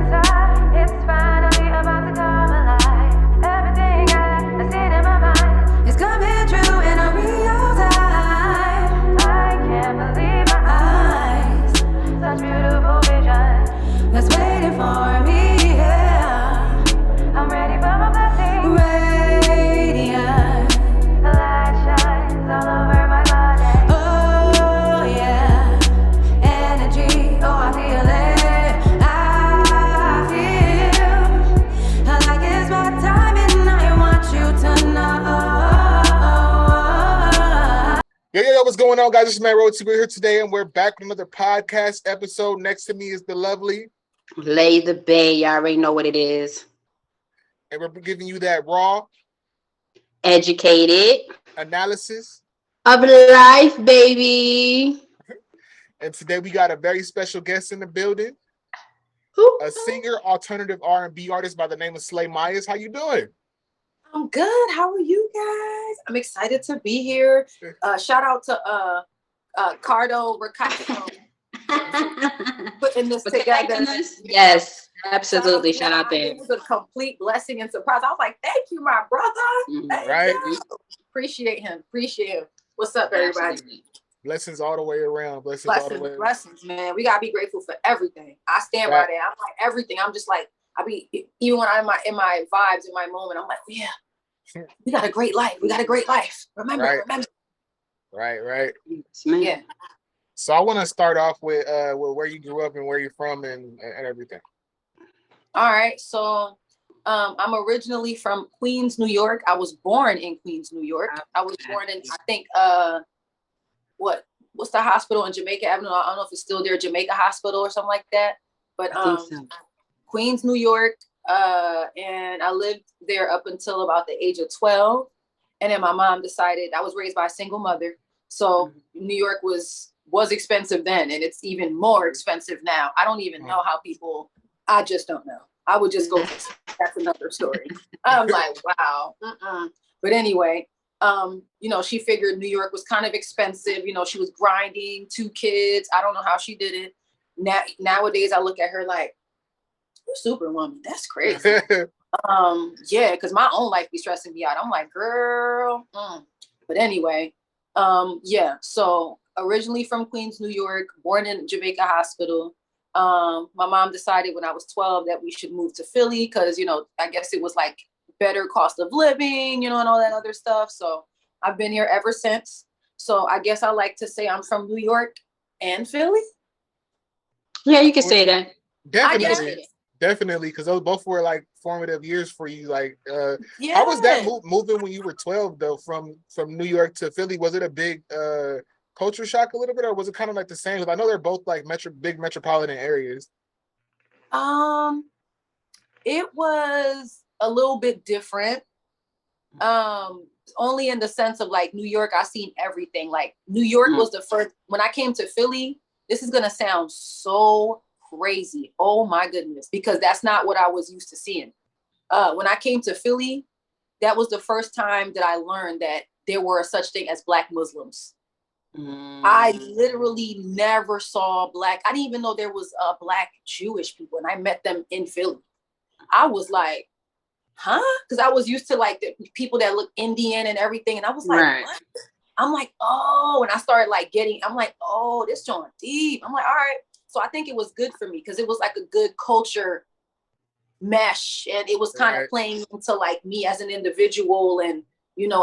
inside, it's finally about to come alive. Everything I've seen in my mind is coming true in a real time. I can't believe my eyes, such beautiful vision that's waiting for me. Yeah, I'm ready for my blessing. Radiant, the light shines all over my body. Oh yeah, energy, oh I feel it. I feel like it's my time and I want you to know. Yo, what's going on, guys? This is Matt Rhodes. We're here today, and we're back with another podcast episode. Next to me is the lovely Lay the Bae. You already know what it is. and we're giving you that raw Educated analysis. of life, baby. And today we got a very special guest in the building, a singer, alternative R&B artist by the name of Slay Myers. How you doing? I'm good. How are you guys? I'm excited to be here. Shout out to Cardo Ricardo putting this together. Yes, absolutely. Shout out there. It was a complete blessing and surprise. I was like, thank you, my brother. Thank Right? you. Appreciate him. What's up, everybody? Absolutely. Blessings all the way around. Blessings all the way around. Blessings, man. We gotta be grateful for everything. I stand by Right. that. I'm like everything. I'm just like, even when I'm in my vibes, in my moment, I'm like, yeah, we got a great life. Remember. Right. Yes, man. Yeah. So I want to start off with where you grew up and where you're from and everything. All right. So I'm originally from Queens, New York. I was born in Queens, New York. I was born in, I think, what's the hospital in Jamaica Avenue? I don't know if it's still there, Jamaica Hospital or something like that. But I think so. Queens, New York. And I lived there up until about the age of 12. And then my mom decided, I was raised by a single mother. So New York was expensive then, and it's even more expensive now. I don't even know how people, I just don't know. I would just go, that's another story. I'm like, wow. But anyway, she figured New York was kind of expensive. She was grinding, 2 kids. I don't know how she did it. Nowadays, I look at her like, you're Superwoman. That's crazy. Yeah, because my own life be stressing me out. I'm like, girl. But anyway, yeah. So originally from Queens, New York, born in Jamaica Hospital. My mom decided when I was 12 that we should move to Philly because, I guess it was like better cost of living, and all that other stuff. So I've been here ever since. So I guess I like to say I'm from New York and Philly. Yeah, you can say that. Definitely, because those both were like formative years for you. Like, Yeah. how was that moving when you were 12 though, from New York to Philly? Was it a big culture shock a little bit, or was it kind of like the same? Because I know they're both like big metropolitan areas. It was a little bit different. Only in the sense of like New York, I seen everything. Like New York was the first. When I came to Philly, this is gonna sound so crazy. Oh my goodness, because that's not what I was used to seeing. When I came to Philly, that was the first time that I learned that there were such thing as Black Muslims. I literally never saw Black. I didn't even know there was Black Jewish people, and I met them in Philly. I was like, huh? Because I was used to like the people that look Indian and everything, and I was like, what? I'm like, oh, and I started like I'm like, oh, this joint deep. I'm like, all right. So I think it was good for me because it was like a good culture mesh, and it was kind of playing into like me as an individual and,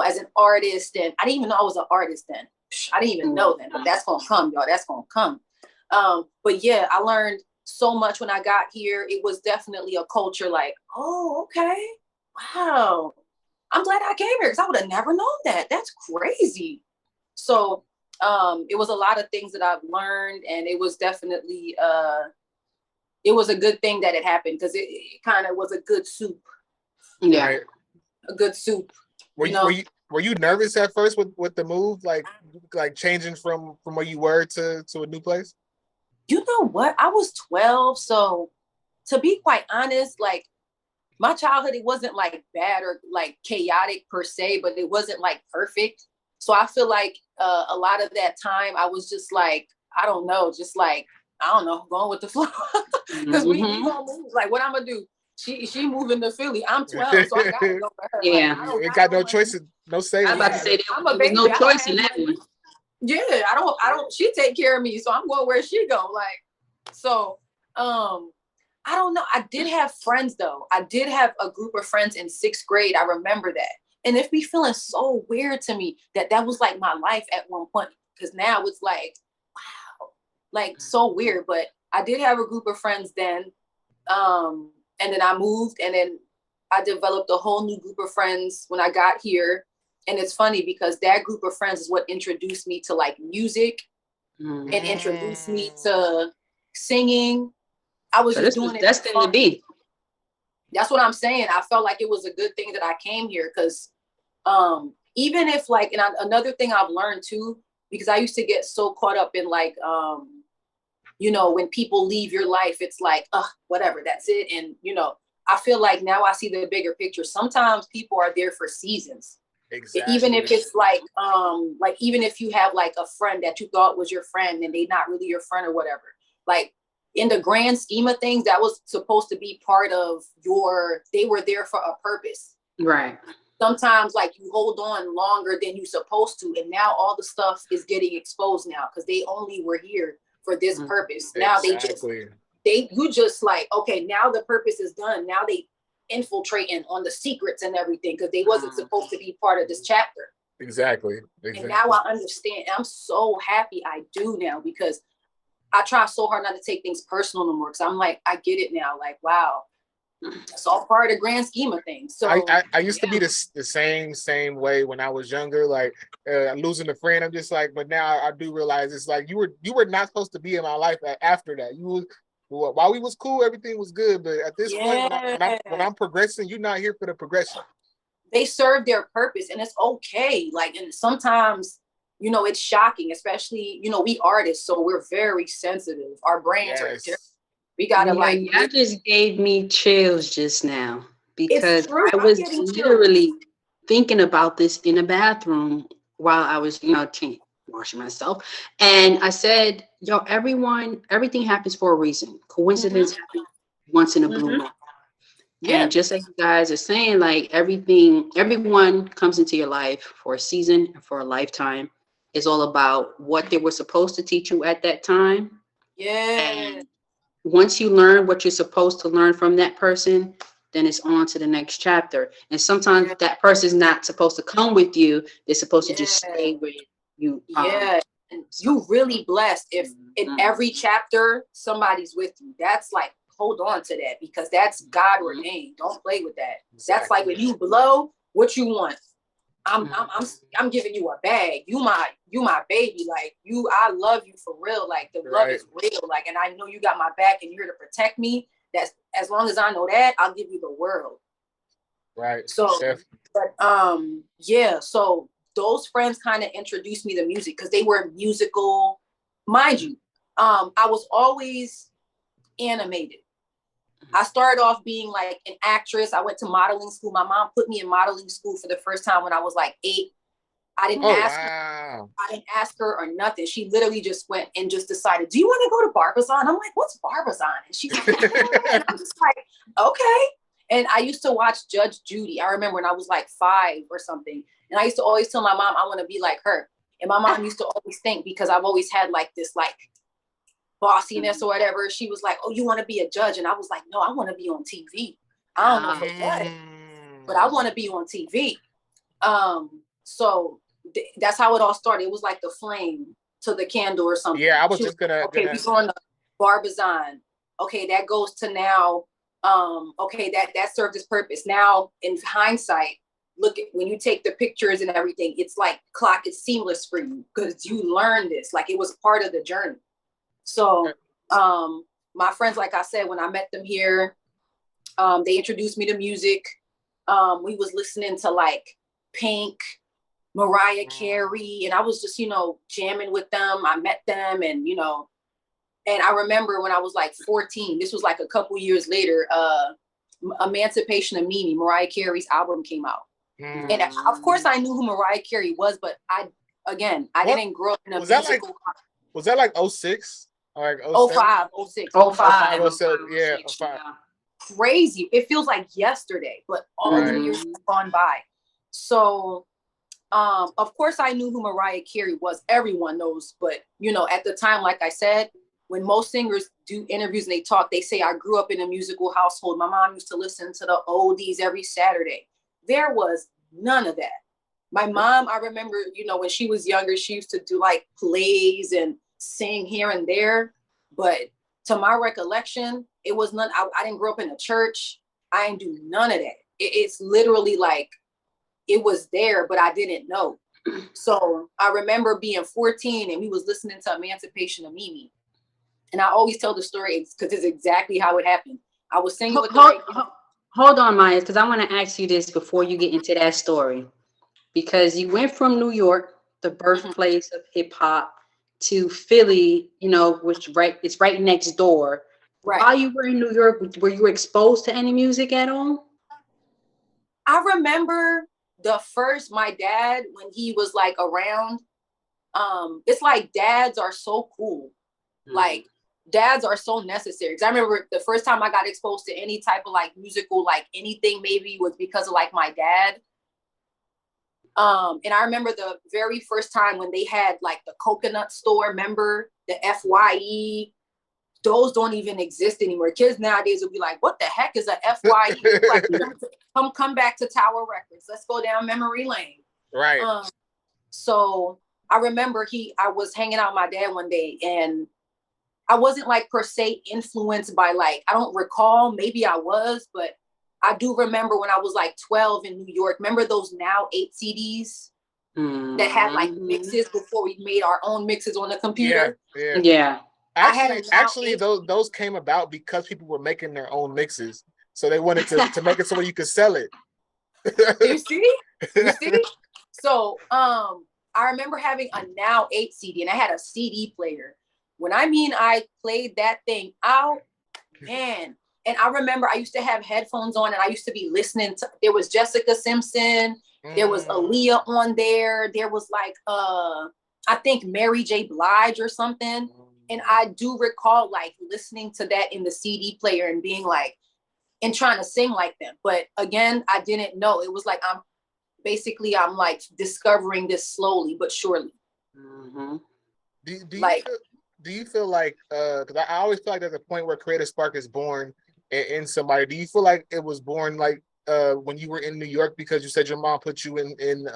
as an artist. And I didn't even know I was an artist then. I didn't even know then, but that's going to come, y'all. That's going to come. But yeah, I learned so much when I got here. It was definitely a culture like, oh, okay. Wow. I'm glad I came here because I would have never known that. That's crazy. So it was a lot of things that I've learned, and it was definitely it was a good thing that it happened because it kind of was a good soup. Yeah, Right. A good soup. Were you nervous at first with the move, like changing from where you were to a new place? You know what? I was 12, so to be quite honest, like my childhood, it wasn't like bad or like chaotic per se, but it wasn't like perfect. So I feel like a lot of that time I was just like, I don't know, just like I don't know, going with the flow. Because we gonna move. Like, what I'm gonna do? She moving to Philly. I'm 12, so I gotta go with her. Yeah. Like, It got no choice, no say. I'm about to say I'm there a was baby. no choice in that one. Yeah, I don't. She take care of me, so I'm going where she go. Like, so, I don't know. I did have friends though. I did have a group of friends in 6th grade. I remember that, and it be feeling so weird to me that was like my life at one point. Because now it's like, wow, like so weird. But I did have a group of friends then, and then I moved, and then I developed a whole new group of friends when I got here. And it's funny because that group of friends is what introduced me to like music and introduced me to singing. I was just doing it. Destined to be. That's what I'm saying. I felt like it was a good thing that I came here because even if like, and another thing I've learned too, because I used to get so caught up in like, you know, when people leave your life, it's like, whatever, that's it. And, you know, I feel like now I see the bigger picture. Sometimes people are there for seasons. Exactly. Even if it's like even if you have like a friend that you thought was your friend and they not really your friend or whatever, like in the grand scheme of things, that was supposed to be part of they were there for a purpose. Right. Sometimes like you hold on longer than you supposed to. And now all the stuff is getting exposed now because they only were here for this purpose. Now you just like, okay, now the purpose is done. Now they infiltrating on the secrets and everything because they wasn't supposed to be part of this chapter. Exactly. And now I understand. I'm so happy I do now because I try so hard not to take things personal no more because I'm like, I get it now. Like, wow, it's all part of the grand scheme of things. So I used to be the same way when I was younger, like losing a friend. I'm just like, but now I do realize it's like you were not supposed to be in my life after that. While we was cool, everything was good. But at this point, when I'm progressing, you're not here for the progression. They serve their purpose and it's okay. Like, and sometimes, you know, it's shocking, especially, you know, we artists, so we're very sensitive. Our brains are different. We gotta y'all just gave me chills just now because I was literally thinking about this in a bathroom while I was, you know, washing myself. And I said, yo, everything happens for a reason. Coincidence happens once in a blue moon. And just like you guys are saying, like everyone comes into your life for a season, for a lifetime. It's all about what they were supposed to teach you at that time. Yeah. And once you learn what you're supposed to learn from that person, then it's on to the next chapter. And sometimes that person's not supposed to come with you. They're supposed to just stay with you. And you really blessed if in every chapter somebody's with you. That's like, hold on to that because that's God ordained. Don't play with that. Exactly. That's like when you blow, what you want. I'm giving you a bag. You my baby. Like I love you for real. Like the love is real. Like, and I know you got my back and you're here to protect me. That's as long as I know that, I'll give you the world. Right. So, but so those friends kind of introduced me to music because they were musical. Mind you, I was always animated. I started off being like an actress. I went to modeling school. My mom put me in modeling school for the first time when I was like 8. I didn't ask her or nothing. She literally just went and just decided, do you want to go to Barbizon? I'm like, what's Barbizon? And she's like, and I'm just like, okay. And I used to watch Judge Judy. I remember when I was like 5 or something. And I used to always tell my mom, I want to be like her. And my mom used to always think, because I've always had like this like bossiness or whatever. She was like, oh, you want to be a judge? And I was like, no, I want to be on TV. I don't know for what, but I want to be on TV. So that's how it all started. It was like the flame to the candle or something. Yeah, I was just gonna. Okay, we're going to Barbizon. Okay, that goes to now. Okay, that served its purpose. Now, in hindsight, look at when you take the pictures and everything. It's like it's seamless for you because you learned this. Like it was part of the journey. So, my friends, like I said, when I met them here, they introduced me to music. We was listening to like Pink, Mariah Carey, and I was just, jamming with them. I met them and, and I remember when I was like 14, this was like a couple years later, Emancipation of Mimi, Mariah Carey's album came out. And of course I knew who Mariah Carey was, but I didn't grow up in a musical. Was that like 06? Like oh 07? 05, 06, 05, 05, 07, yeah, 06, 05. crazy. It feels like yesterday, but all the years have gone by. So, of course, I knew who Mariah Carey was. Everyone knows, but you know, at the time, like I said, when most singers do interviews and they talk, they say, I grew up in a musical household. My mom used to listen to the oldies every Saturday. There was none of that. My mom, I remember, you know, when she was younger, she used to do like plays and sing here and there. But to my recollection, it was none. I didn't grow up in a church. I didn't do none of that. It's literally like it was there, but I didn't know. So I remember being 14 and we was listening to Emancipation of Mimi. And I always tell the story because it's exactly how it happened. I was singing with Hold on, Maya, because I want to ask you this before you get into that story. Because you went from New York, the birthplace of hip hop, to Philly, you know, which it's right next door. Right. While you were in New York, were you exposed to any music at all? I remember my dad, when he was like around, it's like dads are so cool. Like dads are so necessary. Cause I remember the first time I got exposed to any type of like musical, like anything maybe was because of like my dad. And I remember the very first time when they had like the coconut store, remember the FYE, those don't even exist anymore. Kids nowadays will be like, what the heck is a FYE? Like, come back to Tower Records. Let's go down memory lane. Right. So I remember I was hanging out with my dad one day and I wasn't like per se influenced by like, I don't recall, maybe I was, but I do remember when I was like 12 in New York, remember those Now 8 CDs that had like mixes before we made our own mixes on the computer? Yeah. Actually, those came about because people were making their own mixes. So they wanted to make it so you could sell it. You see? So I remember having a Now 8 CD and I had a CD player. When I mean I played that thing out, man. And I remember I used to have headphones on and I used to be listening to, there was Jessica Simpson, there was Aaliyah on there, there was like I think Mary J. Blige or something. And I do recall like listening to that in the CD player and being like, and trying to sing like them. But again, I didn't know. It was like I'm like discovering this slowly but surely. Do you feel like, because I always feel like there's a point where creative spark is born in somebody. Do you feel like it was born like when you were in New York because you said your mom put you in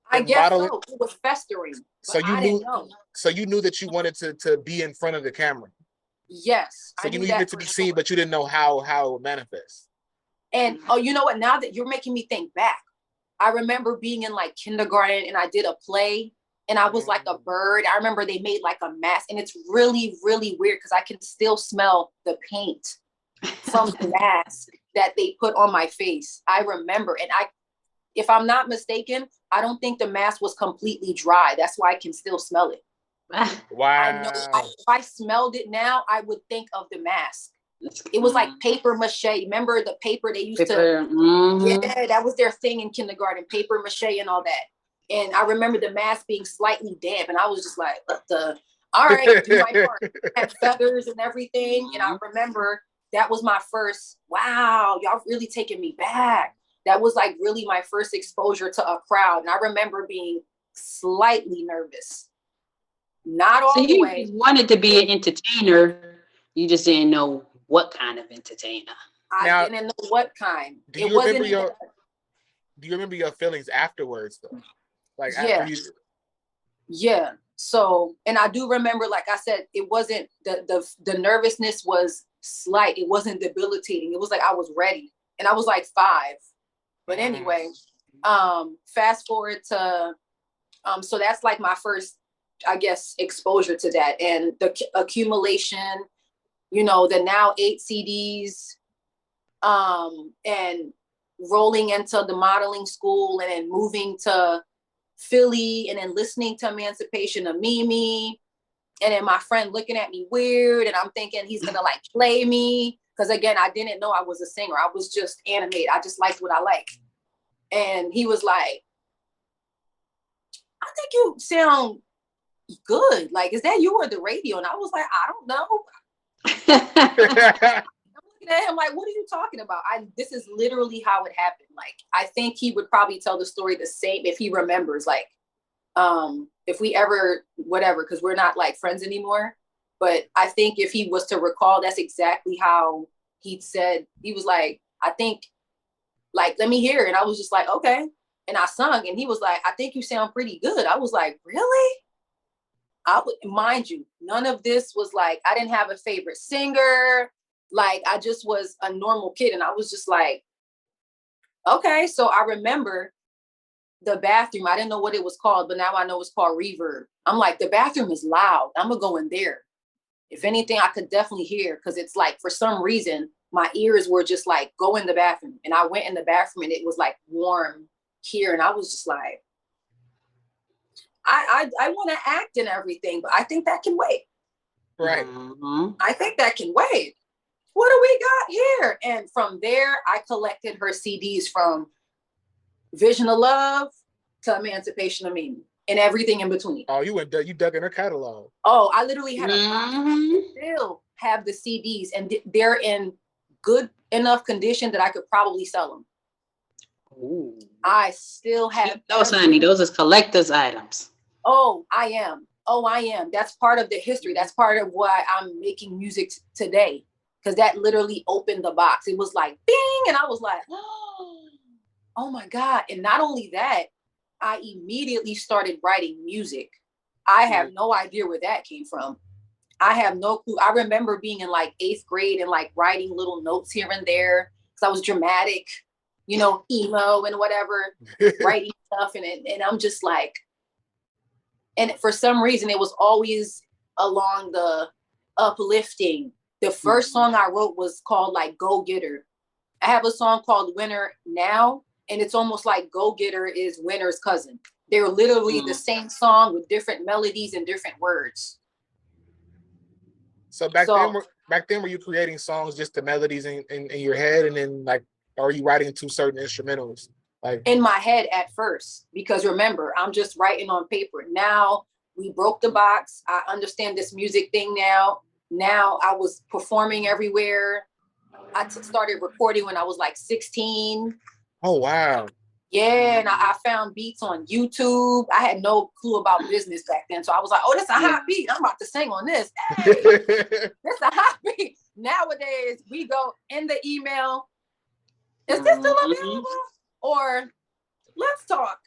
I guess modeling? so. It was festering. So you knew. So you knew that you wanted to be in front of the camera. Yes. So you knew you needed to be seen, but you didn't know how it manifests. And you know what? Now that you're making me think back, I remember being in like kindergarten and I did a play and I was like a bird. I remember they made like a mask and it's really, really weird because I can still smell the paint from the mask that they put on my face. I remember. And if I'm not mistaken, I don't think the mask was completely dry. That's why I can still smell it. Wow. I know if I smelled it now, I would think of the mask. It was like paper mache. Remember the paper they used to? Yeah, that was their thing in kindergarten, paper mache and all that. And I remember the mask being slightly damp, and I was just like, "What the? All right, do my part." It had feathers and everything, and I remember that was my first. Wow, y'all really taking me back. That was like really my first exposure to a crowd, and I remember being slightly nervous. Not all the way. You wanted to be an entertainer. You just didn't know what kind of entertainer. I didn't know what kind. Do you remember your feelings afterwards though? Like after you. Yeah. So, and I do remember, like I said, it wasn't the nervousness was slight. It wasn't debilitating. It was like I was ready, and I was like 5. But anyway, fast forward to, so that's like my first, I guess, exposure to that and the accumulation. You know, the Now 8 CDs, and rolling into the modeling school and then moving to Philly and then listening to Emancipation of Mimi. And then my friend looking at me weird and I'm thinking he's going to like play me. Because again, I didn't know I was a singer. I was just animated. I just liked what I liked. And he was like, I think you sound good. Like, is that you or the radio? And I was like, I don't know. I'm looking at him like, what are you talking about? This is literally how it happened. Like, I think he would probably tell the story the same if he remembers, like, if we ever, whatever, because we're not like friends anymore. But I think if he was to recall, that's exactly how he'd said. He was like, I think, like, let me hear it. And I was just like, okay. And I sung, and he was like, I think you sound pretty good. I was like, really? Mind you, none of this was like, I didn't have a favorite singer. Like, I just was a normal kid. And I was just like, okay. So I remember the bathroom. I didn't know what it was called, but now I know it's called Reverb. I'm like, the bathroom is loud. I'm gonna go in there. If anything, I could definitely hear, because it's like, for some reason, my ears were just like, go in the bathroom. And I went in the bathroom, and it was like warm here. And I was just like, I want to act and everything, but I think that can wait. Right. Mm-hmm. I think that can wait. What do we got here? And from there, I collected her CDs from Vision of Love to Emancipation of Me and everything in between. Oh, you dug in her catalog. Oh, I literally had a box. Still have the CDs, and they're in good enough condition that I could probably sell them. Ooh. I still have those, honey. Those are collector's items. Oh, I am. That's part of the history. That's part of why I'm making music today, because that literally opened the box. It was like, bing, and I was like, oh my God. And not only that, I immediately started writing music. I have no idea where that came from. I have no clue. I remember being in like 8th grade and like writing little notes here and there, because I was dramatic, you know, emo and whatever, writing stuff. And I'm just like, and for some reason, it was always along the uplifting. The first song I wrote was called like Go Getter. I have a song called Winner Now, and it's almost like Go Getter is Winner's cousin. They're literally the same song with different melodies and different words. So back then, were you creating songs just the melodies in your head, and then like, or are you writing to certain instrumentals? Like in my head at first, because remember, I'm just writing on paper. Now we broke the box. I understand this music thing now. Now I was performing everywhere. I started recording when I was like 16. Oh, wow. Yeah, and I found beats on YouTube. I had no clue about business back then. So I was like, oh, this a hot beat. I'm about to sing on this. Hey, this a hot beat. Nowadays, we go in the email. Is this still available? Or let's talk.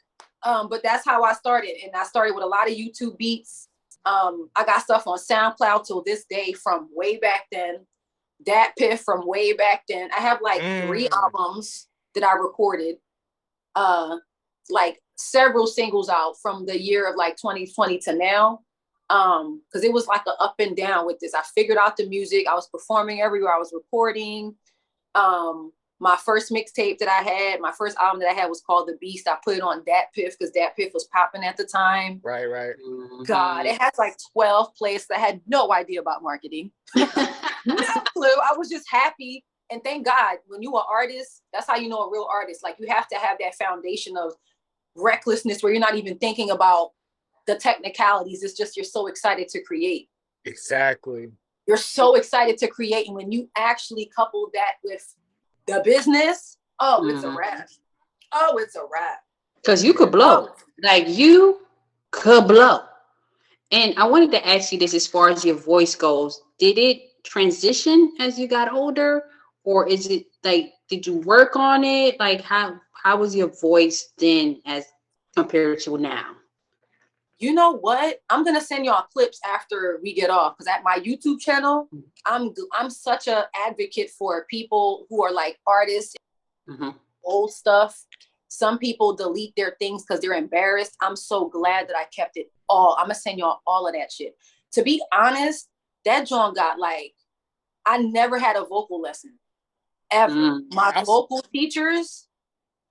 But that's how I started. And I started with a lot of YouTube beats. I got stuff on Soundcloud till this day from way back then. Dat Piff from way back then. I have like 3 albums that I recorded. Like several singles out from the year of like 2020 to now. Because it was like an up and down with this. I figured out the music. I was performing everywhere. I was recording. My first mixtape that I had, my first album that I had was called The Beast. I put it on Dat Piff because Dat Piff was popping at the time. Right. God, it has like 12 plays. I had no idea about marketing. No clue. I was just happy. And thank God, when you're an artist, that's how you know a real artist. Like, you have to have that foundation of recklessness where you're not even thinking about the technicalities. It's just, you're so excited to create. Exactly. You're so excited to create. And when you actually couple that with the business, it's a wrap. Oh, it's a wrap. Because you could blow. Like, you could blow. And I wanted to ask you this as far as your voice goes. Did it transition as you got older? Or is it like, did you work on it? Like, how was your voice then as compared to now? You know what? I'm going to send y'all clips after we get off. Because at my YouTube channel, I'm such an advocate for people who are like artists, old stuff. Some people delete their things because they're embarrassed. I'm so glad that I kept it all. I'm going to send y'all all of that shit. To be honest, that John got like, I never had a vocal lesson. Ever. My vocal teachers,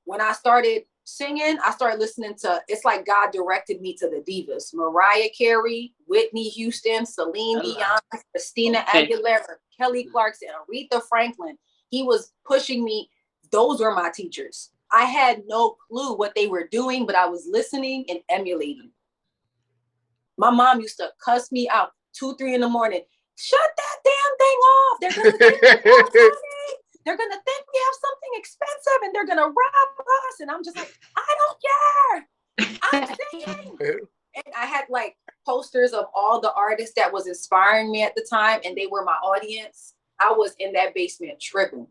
when I started singing, I started listening to, it's like God directed me to the divas. Mariah Carey, Whitney Houston, Celine Dion, Christina Aguilera, Kelly Clarkson, Aretha Franklin. He was pushing me. Those were my teachers. I had no clue what they were doing, but I was listening and emulating. My mom used to cuss me out 2, 3 in the morning. Shut that damn thing off. They're gonna think we have money. They're gonna think we have something expensive and they're gonna rob us. And I'm just like, I don't care. I'm singing. And I had like posters of all the artists that was inspiring me at the time, and they were my audience. I was in that basement tripping.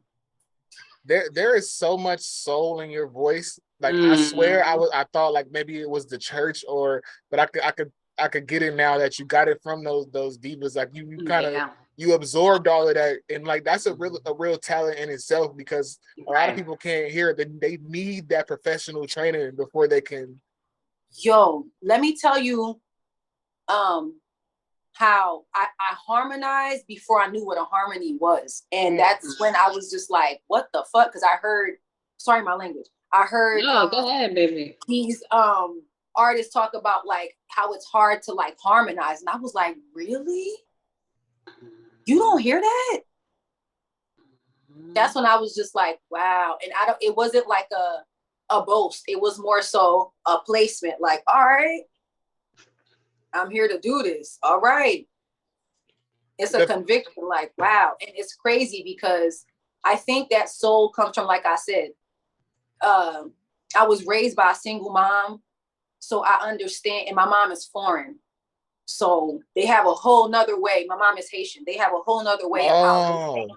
There is so much soul in your voice. Like I swear, I thought like maybe it was the church, but I could get it now that you got it from those divas. Like you kind of you absorbed all of that, and like that's a real talent in itself, because a lot of people can't hear it. They need that professional training before they can. Yo, let me tell you, how I harmonized before I knew what a harmony was. And that's when I was just like, what the fuck? Because I heard, sorry, my language. I heard go ahead, baby. These artists talk about like how it's hard to like harmonize. And I was like, really? You don't hear that? That's when I was just like, wow. And it wasn't like a boast. It was more so a placement, like, all right, I'm here to do this. All right. It's a conviction, like, wow. And it's crazy because I think that soul comes from, like I said, I was raised by a single mom. So I understand, and my mom is foreign. So they have a whole nother way. My mom is Haitian. They have a whole nother way of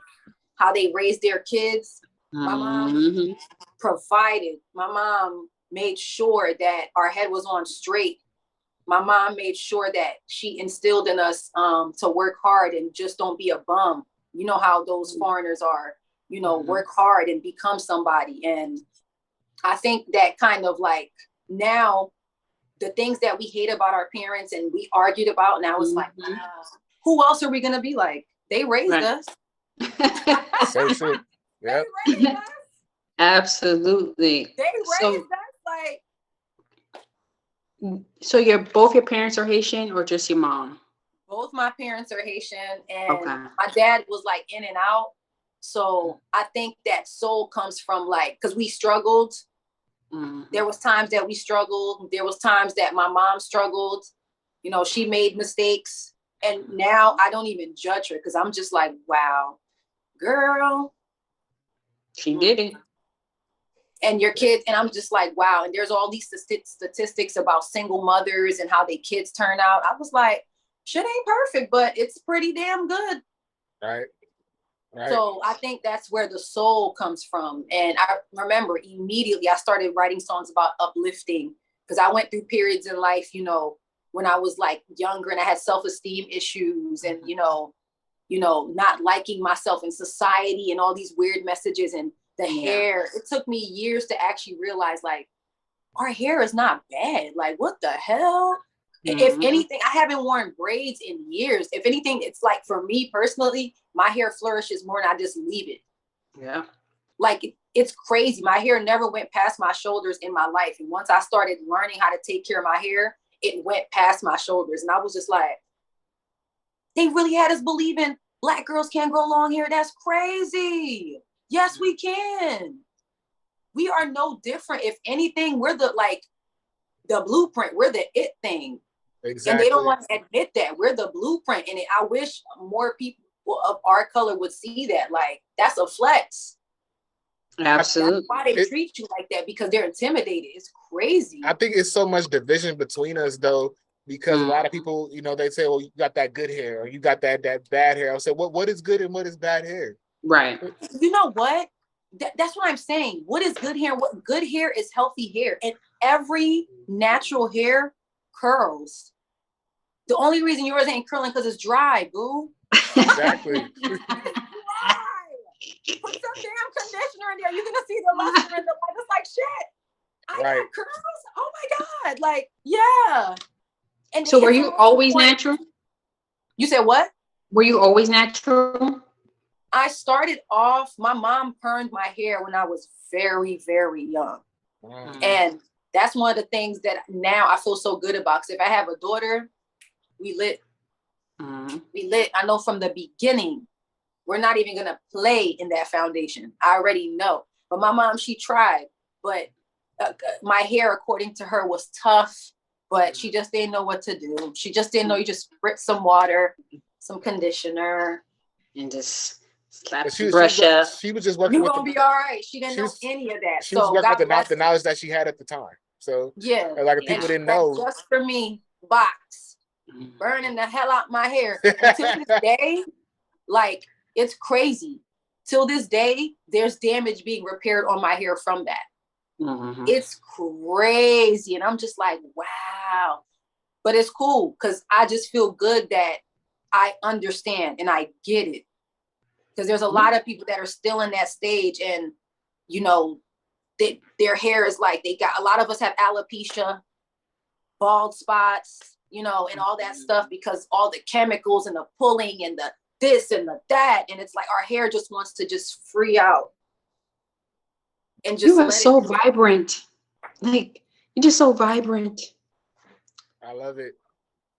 how they raise their kids. My mom provided. My mom made sure that our head was on straight. My mom made sure that she instilled in us to work hard and just don't be a bum. You know how those foreigners are, you know, work hard and become somebody. And I think that kind of like now the things that we hate about our parents and we argued about, now it's like, who else are we going to be like? They raised us. So true. Yeah. They raised us. Absolutely. They raised us like. So both your parents are Haitian or just your mom? Both my parents are Haitian, and my dad was like in and out. So I think that soul comes from like, because we struggled. There was times that we struggled. There was times that my mom struggled. You know, she made mistakes. And now I don't even judge her because I'm just like, wow, girl. She did it. And your kids, and I'm just like, wow. And there's all these statistics about single mothers and how their kids turn out. I was like, shit ain't perfect, but it's pretty damn good. Right. So I think that's where the soul comes from. And I remember immediately I started writing songs about uplifting because I went through periods in life, you know, when I was like younger and I had self-esteem issues and, you know, not liking myself in society and all these weird messages and the hair. It took me years to actually realize like our hair is not bad. Like what the hell? If anything, I haven't worn braids in years. If anything, it's like for me personally, my hair flourishes more and I just leave it. Yeah. Like it's crazy. My hair never went past my shoulders in my life. And once I started learning how to take care of my hair, it went past my shoulders. And I was just like, they really had us believing Black girls can't grow long hair. That's crazy. Yes, we can. We are no different. If anything, we're the blueprint. We're the it thing. Exactly. And they don't want to admit that. We're the blueprint. And I wish more people of our color would see that. Like, that's a flex. Absolutely. That's why they treat you like that, because they're intimidated. It's crazy. I think it's so much division between us, though, because a lot of people, you know, they say, well, you got that good hair or you got that bad hair. I'll say, what is good and what is bad hair? Right. You know what? That's what I'm saying. What is good hair? What good hair is healthy hair. And every natural hair curls. The only reason yours ain't curling because it's dry, boo. Exactly. It's dry. Put some damn conditioner in there. You're gonna see the luster in the light. It's like shit. I got curls. Oh my god! Like yeah. And so, were you always natural? You said what? Were you always natural? I started off. My mom permed my hair when I was very, very young, and that's one of the things that now I feel so good about. Because if I have a daughter, we lit. We lit. I know from the beginning. We're not even going to play in that foundation. I already know. But my mom, she tried. But my hair, according to her, was tough. but she just didn't know what to do. She just didn't know. You just spritz some water, some conditioner, and just slap But the brush up. she was just working you're with gonna be all right. She didn't know any of that. She was So working God with bless the knowledge that she had at the time. So yeah, like if Yeah. people didn't that know, just for me box burning the hell out my hair. And to this day, like it's crazy. Till this day, there's damage being repaired on my hair from that. Mm-hmm. It's crazy. And I'm just like, wow. But it's cool because I just feel good that I understand and I get it. Because there's a lot of people that are still in that stage and, you know, their hair is like, a lot of us have alopecia, bald spots, you know, and all that stuff because all the chemicals and the pulling and the this and the that. And it's like our hair just wants to just free out. And just you are so vibrant. Like, you're just so vibrant. I love it.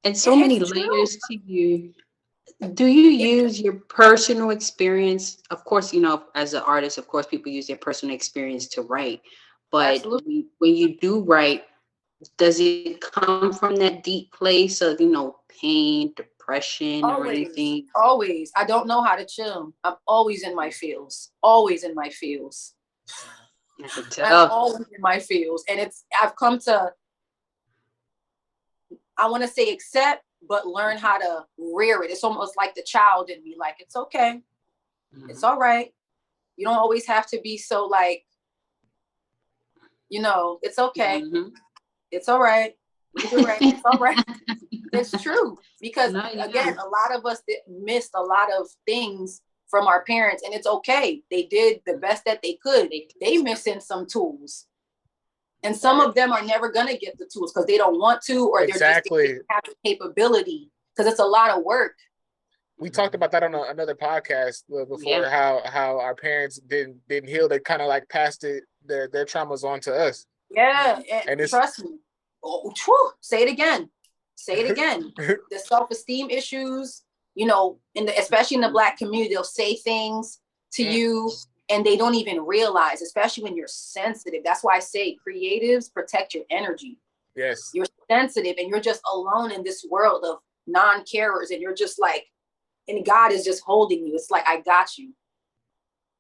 And so many layers to you. Do you use your personal experience? Of course, you know, as an artist, of course, people use their personal experience to write. But when you do write, does it come from that deep place of, you know, pain, depression, or anything? Always. I don't know how to chill. I'm always in my feels. Always in my feels. I can tell. I'm always in my feels. And I've come to, I want to say accept, but learn how to rear it. It's almost like the child in me. Like, it's okay. Mm-hmm. It's all right. You don't always have to be so like, you know, it's okay. Mm-hmm. It's all right. You're right. It's all right. It's true. Because again, a lot of us missed a lot of things from our parents, and it's okay. They did the best that they could. They missing some tools. And some of them are never going to get the tools because they don't want to, or they're just have the capability because it's a lot of work. We talked about that on another podcast before, how our parents didn't heal. They kind of like passed their traumas on to us. Yeah. And trust me. Oh, say it again. Say it again. The self-esteem issues, you know, especially in the Black community, they'll say things to you and they don't even realize, especially when you're sensitive. That's why I say creatives protect your energy. Yes. You're sensitive and you're just alone in this world of non-carers, and you're just like, and God is just holding you. It's like, I got you.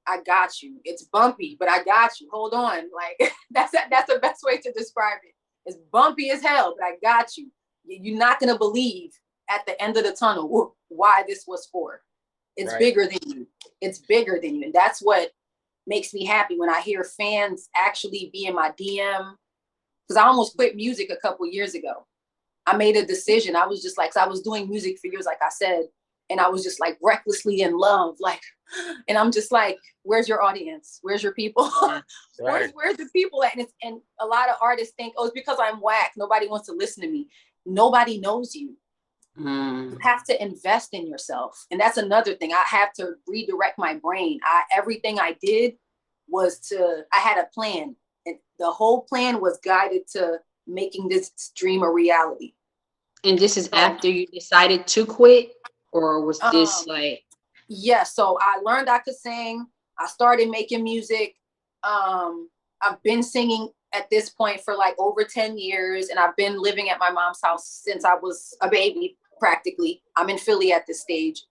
I got you. It's bumpy, but I got you. Hold on. Like that's the best way to describe it. It's bumpy as hell, but I got you. You're not going to believe at the end of the tunnel why this was for. It's bigger than you. It's bigger than you. And that's what makes me happy when I hear fans actually be in my DM. Because I almost quit music a couple years ago. I made a decision. I was just like, 'cause I was doing music for years, like I said, and I was just like recklessly in love. Like, and I'm just like, where's your audience? Where's your people? Where's the people at? And a lot of artists think, oh, it's because I'm whack. Nobody wants to listen to me. Nobody knows you. You have to invest in yourself. And that's another thing. I have to redirect my brain. Everything I did was I had a plan. And the whole plan was guided to making this dream a reality. And this is after you decided to quit? Or was this like... Yeah, so I learned I could sing. I started making music. I've been singing at this point for like over 10 years. And I've been living at my mom's house since I was a baby, practically. I'm in Philly at this stage.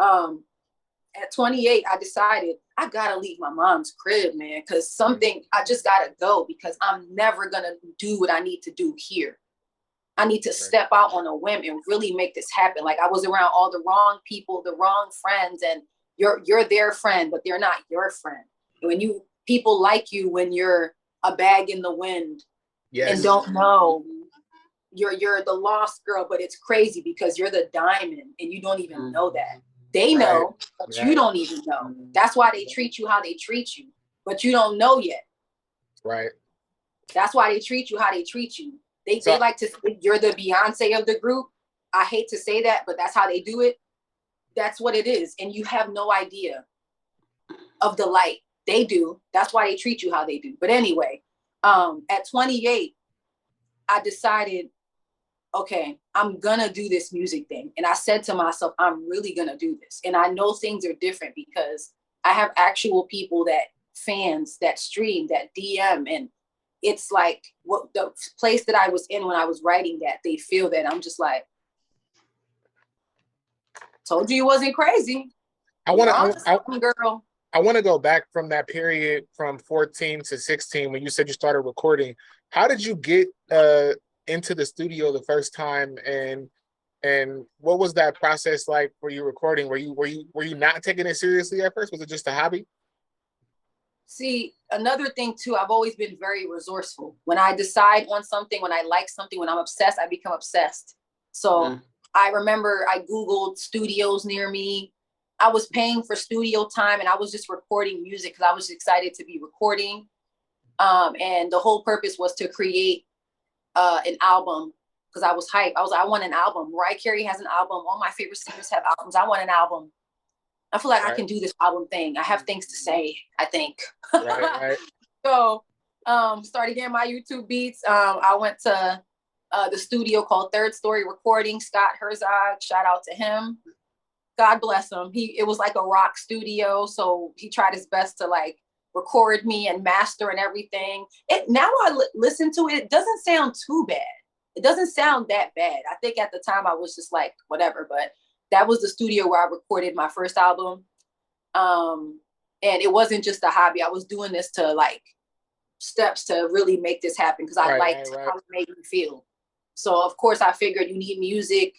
At 28, I decided I gotta leave my mom's crib, man, because I just gotta go because I'm never gonna do what I need to do here. I need to step out on a whim and really make this happen. Like I was around all the wrong people, the wrong friends, and you're their friend, but they're not your friend. When people like you when you're a bag in the wind and don't know you're the lost girl, but it's crazy because you're the diamond and you don't even know that. They know, but you don't even know. That's why they treat you how they treat you, but you don't know yet. Right. That's why they treat you how they treat you. They like to say you're the Beyonce of the group. I hate to say that, but that's how they do it. That's what it is. And you have no idea of the light. They do. That's why they treat you how they do. But anyway, at 28, I decided, okay, I'm going to do this music thing. And I said to myself, I'm really going to do this. And I know things are different because I have actual people fans that stream, that DM, and it's like what the place that I was in when I was writing that, they feel that. I'm just like, told you wasn't crazy. I Girl. I want to go back from that period from 14 to 16 when you said you started recording. How did you get into the studio the first time, and what was that process like for you recording? Were you not taking it seriously at first? Was it just a hobby? See, another thing too, I've always been very resourceful. When I decide on something, when I like something, when I'm obsessed, I become obsessed. So I remember I Googled studios near me. I was paying for studio time and I was just recording music because I was excited to be recording. And the whole purpose was to create an album because I was hyped. I was like, I want an album. Mariah Carey has an album. All my favorite singers have albums. I want an album. I feel like I can do this album thing. I have things to say, I think. Right. So started getting my YouTube beats. I went to the studio called Third Story Recording. Scott Herzog, shout out to him. God bless him. It was like a rock studio. So he tried his best to like record me and master and everything. Now I listen to it, it doesn't sound too bad. It doesn't sound that bad. I think at the time I was just like, whatever, but that was the studio where I recorded my first album. And it wasn't just a hobby. I was doing this to like steps to really make this happen because I liked how it made me feel. So of course I figured you need music.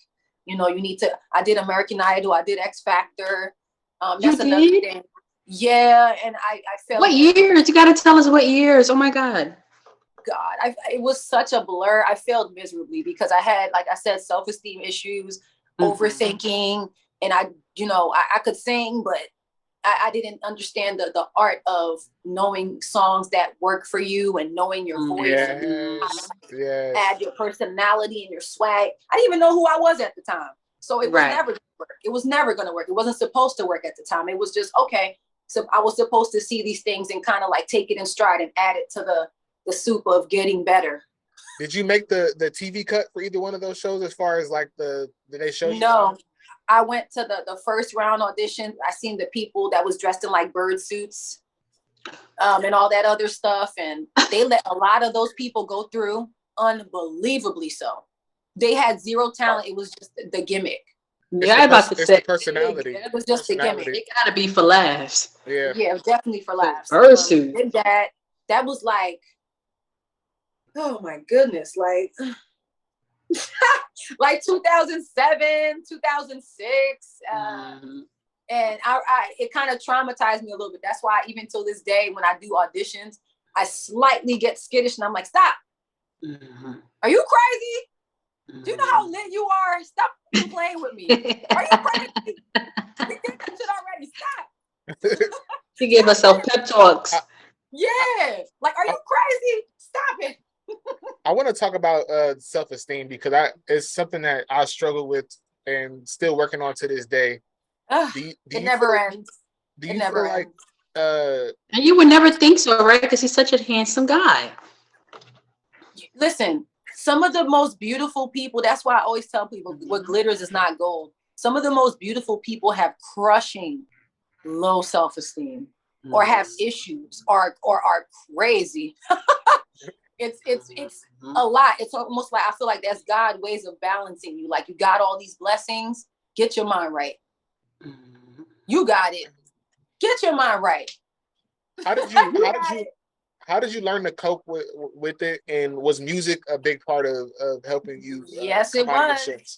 You know, you need to, I did American Idol. I did X Factor. That's another thing. Yeah. And I felt. What years? You got to tell us what years. Oh my God. God, it was such a blur. I failed miserably because I had, like I said, self-esteem issues, overthinking, and I could sing, but I didn't understand the art of knowing songs that work for you and knowing your voice, add your personality and your swag. I didn't even know who I was at the time, so it was never going to work. It was never going to work. It wasn't supposed to work at the time. It was just okay. So I was supposed to see these things and kind of like take it in stride and add it to the soup of getting better. Did you make the TV cut for either one of those shows as far as like did they show you? No, I went to the first round audition. I seen the people that was dressed in like bird suits and all that other stuff. And they let a lot of those people go through, unbelievably so. They had zero talent. It was just the gimmick. Yeah, I about to say the personality. It was just the gimmick. It gotta be for laughs. Yeah, definitely for laughs. Bird suit. That was like, oh my goodness, like like 2007, 2006. And it kind of traumatized me a little bit. That's why even till this day, when I do auditions, I slightly get skittish and I'm like, stop. Are you crazy? Do you know how lit you are? Stop playing with me. Are you crazy? You did that shit already. Stop. She gave herself pep talks. Yeah. Like, are you crazy? Stop it. I want to talk about self-esteem because it's something that I struggle with and still working on to this day. It never ends. Do you feel like and you would never think so, right? Because he's such a handsome guy. Listen, some of the most beautiful people, that's why I always tell people what glitters is not gold. Some of the most beautiful people have crushing low self-esteem or have issues or are crazy. It's a lot. It's almost like I feel like that's God ways of balancing you. Like you got all these blessings, get your mind right. You got it. Get your mind right. How did you learn to cope with it? And was music a big part of helping you? Yes, it was.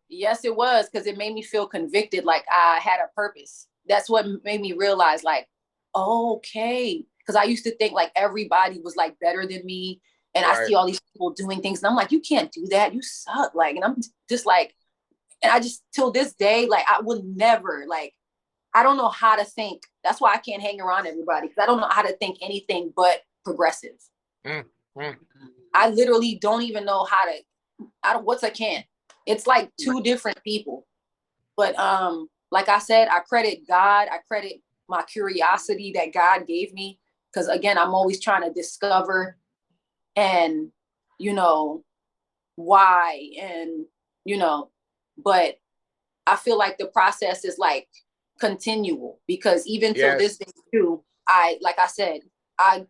Yes, it was, because it made me feel convicted, like I had a purpose. That's what made me realize, like, okay. Because I used to think like everybody was like better than me. And I see all these people doing things. And I'm like, you can't do that. You suck. Like, and I'm just like, and I just, till this day, like, I would never, like, I don't know how to think. That's why I can't hang around everybody. Because I don't know how to think anything but progressive. I literally don't even know how to, I can't. It's like two different people. But like I said, I credit God. I credit my curiosity that God gave me. Because again, I'm always trying to discover and, why and, but I feel like the process is like continual, because even till this day too, like I said,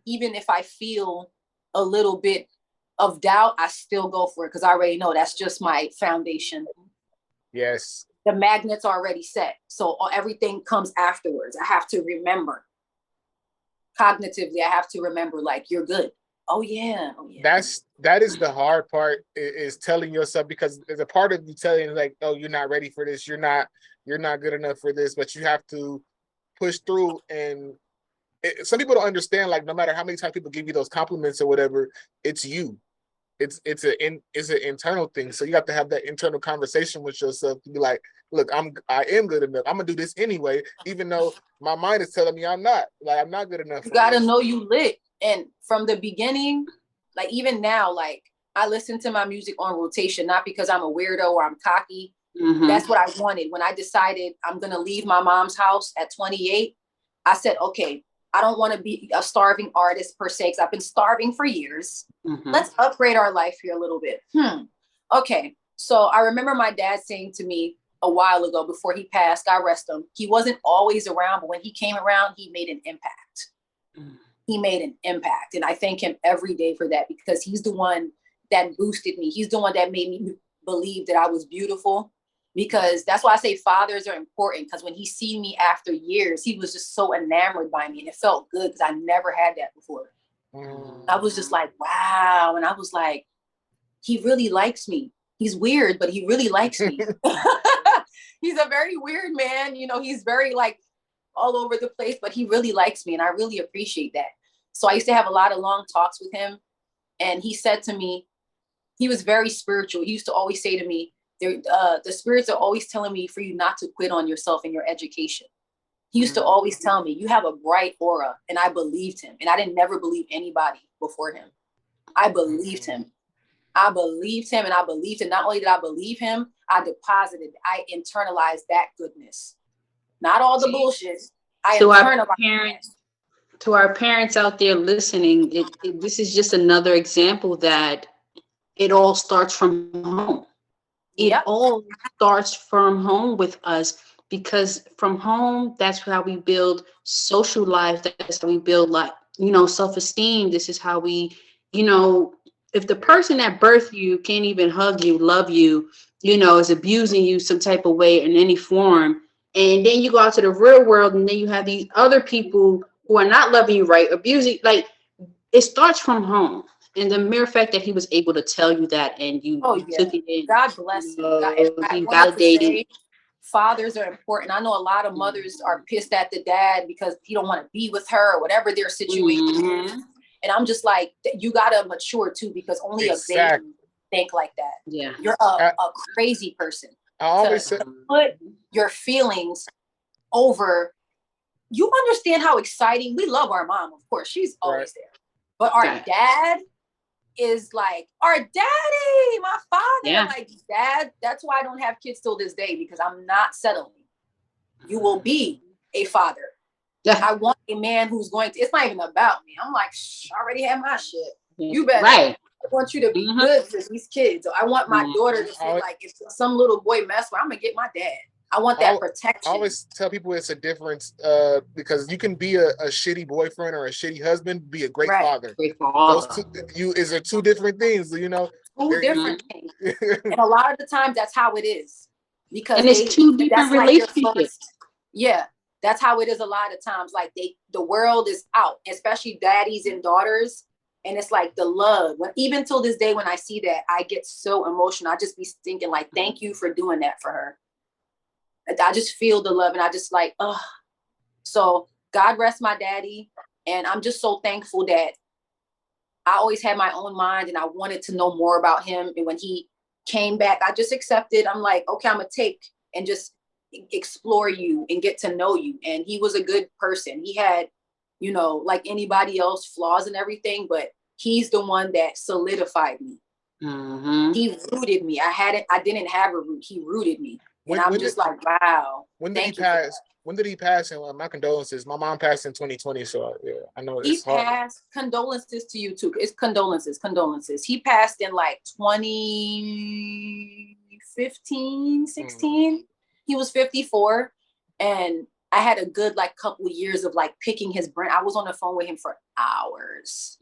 even if I feel a little bit of doubt, I still go for it because I already know that's just my foundation. Yes. The magnet's already set. So everything comes afterwards. I have to remember. Cognitively, I have to remember, like, you're good. Oh yeah. That is the hard part, is telling yourself, because there's a part of you telling you, like, oh, you're not ready for this, you're not good enough for this, but you have to push through. And some people don't understand, like, no matter how many times people give you those compliments or whatever, it's you. It's an internal thing. So you have to have that internal conversation with yourself to be like, look, I am good enough. I'm gonna do this anyway, even though my mind is telling me I'm not good enough. You gotta know you lit. And from the beginning, like even now, like I listen to my music on rotation, not because I'm a weirdo or I'm cocky. Mm-hmm. That's what I wanted. When I decided I'm gonna leave my mom's house at 28, I said, okay, I don't want to be a starving artist per se, because I've been starving for years. Mm-hmm. Let's upgrade our life here a little bit. Okay. So I remember my dad saying to me a while ago, before he passed, God rest him, he wasn't always around, but when he came around, he made an impact. He made an impact. And I thank him every day for that, because he's the one that boosted me. He's the one that made me believe that I was beautiful. Because that's why I say fathers are important, because when he seen me after years, he was just so enamored by me, and it felt good because I never had that before. I was just like, wow. And I was like, he really likes me. He's weird, but he really likes me. He's a very weird man. You know, he's very like all over the place, but he really likes me, and I really appreciate that. So I used to have a lot of long talks with him, and he said to me, he was very spiritual. He used to always say to me, the spirits are always telling me for you not to quit on yourself and your education. He used to always tell me, you have a bright aura. And I believed him. And I didn't never believe anybody before him. I believed him. I believed him, and I believed him. Not only did I believe him, I internalized that goodness. Not all the bullshit. To our parents out there listening, this is just another example that it all starts from home. It all starts from home with us, because from home, that's how we build social life. That's how we build, like, self-esteem. This is how we, if the person that birthed you can't even hug you, love you, is abusing you some type of way in any form. And then you go out to the real world, and then you have these other people who are not loving you right, abusing, like, it starts from home. And the mere fact that he was able to tell you that, and you took it in. God bless him. He validated. Fathers are important. I know a lot of mothers are pissed at the dad because he don't want to be with her or whatever their situation is. And I'm just like, you gotta mature too, because only a baby think like that. Yeah, you're a crazy person. I always put your feelings over. You understand how exciting we love our mom, of course, she's always there, but our dad is like our daddy, my father, like dad. That's why I don't have kids till this day, because I'm not settling. You will be a father. I want a man who's going to, it's not even about me. I'm like, I already have my shit. You better. I want you to be good for these kids. I want my daughter to feel like if some little boy mess with, I'm gonna get my dad. I want that protection. I always tell people it's a difference, because you can be a shitty boyfriend or a shitty husband, be a great father. Those are two different things, Two different things. And a lot of the times that's how it is. Because it's two different relationships. That's how it is a lot of times. Like the world is out, especially daddies and daughters. And it's like the love. Even till this day, when I see that, I get so emotional. I just be thinking like, thank you for doing that for her. I just feel the love, and I just like, So God rest my daddy. And I'm just so thankful that I always had my own mind, and I wanted to know more about him. And when he came back, I just accepted. I'm like, okay, I'm gonna take and just explore you and get to know you. And he was a good person. He had, like anybody else, flaws and everything, but he's the one that solidified me. He rooted me. I didn't have a root. He rooted me. And I'm just like, wow. When did he pass? When did he pass? And my condolences. My mom passed in 2020, so I know it's hard. He passed. Condolences to you too. It's condolences. He passed in like 2015, 16. He was 54, and I had a good like couple of years of like picking his brain. I was on the phone with him for hours,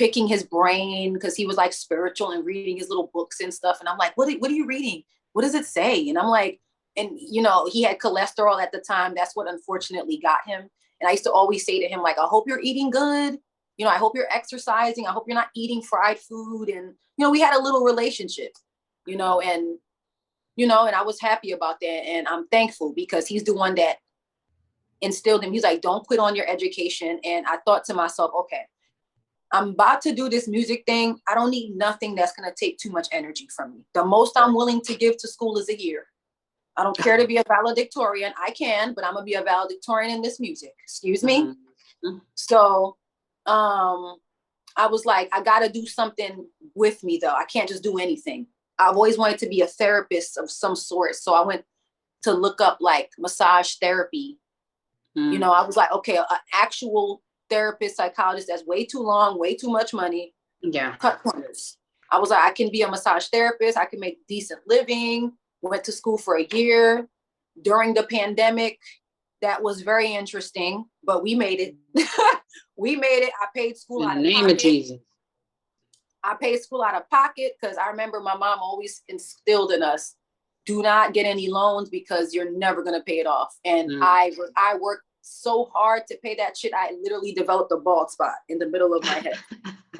picking his brain because he was like spiritual and reading his little books and stuff. And I'm like, what are you reading? What does it say? And I'm like, and you know, he had cholesterol at the time. That's what unfortunately got him. And I used to always say to him, like, I hope you're eating good. You know, I hope you're exercising. I hope you're not eating fried food. And, you know, we had a little relationship, you know, and I was happy about that. And I'm thankful because he's the one that instilled him. He's like, don't quit on your education. And I thought to myself, okay, I'm about to do this music thing. I don't need nothing that's going to take too much energy from me. The most I'm willing to give to school is a year. I don't care to be a valedictorian. I can, but I'm going to be a valedictorian in this music. Excuse me. Mm-hmm. So I was like, I got to do something with me, though. I can't just do anything. I've always wanted to be a therapist of some sort. So I went to look up like massage therapy. You know, I was like, okay, an actual therapist, psychologist, that's way too long, way too much money. Yeah. Cut corners. I was like, I can be a massage therapist. I can make decent living. Went to school for a year during the pandemic. That was very interesting, but we made it. We made it. I paid school out of pocket. In the name of Jesus. I paid school out of pocket because I remember my mom always instilled in us, do not get any loans because you're never going to pay it off. And I worked so hard to pay that shit. I literally developed a bald spot in the middle of my head.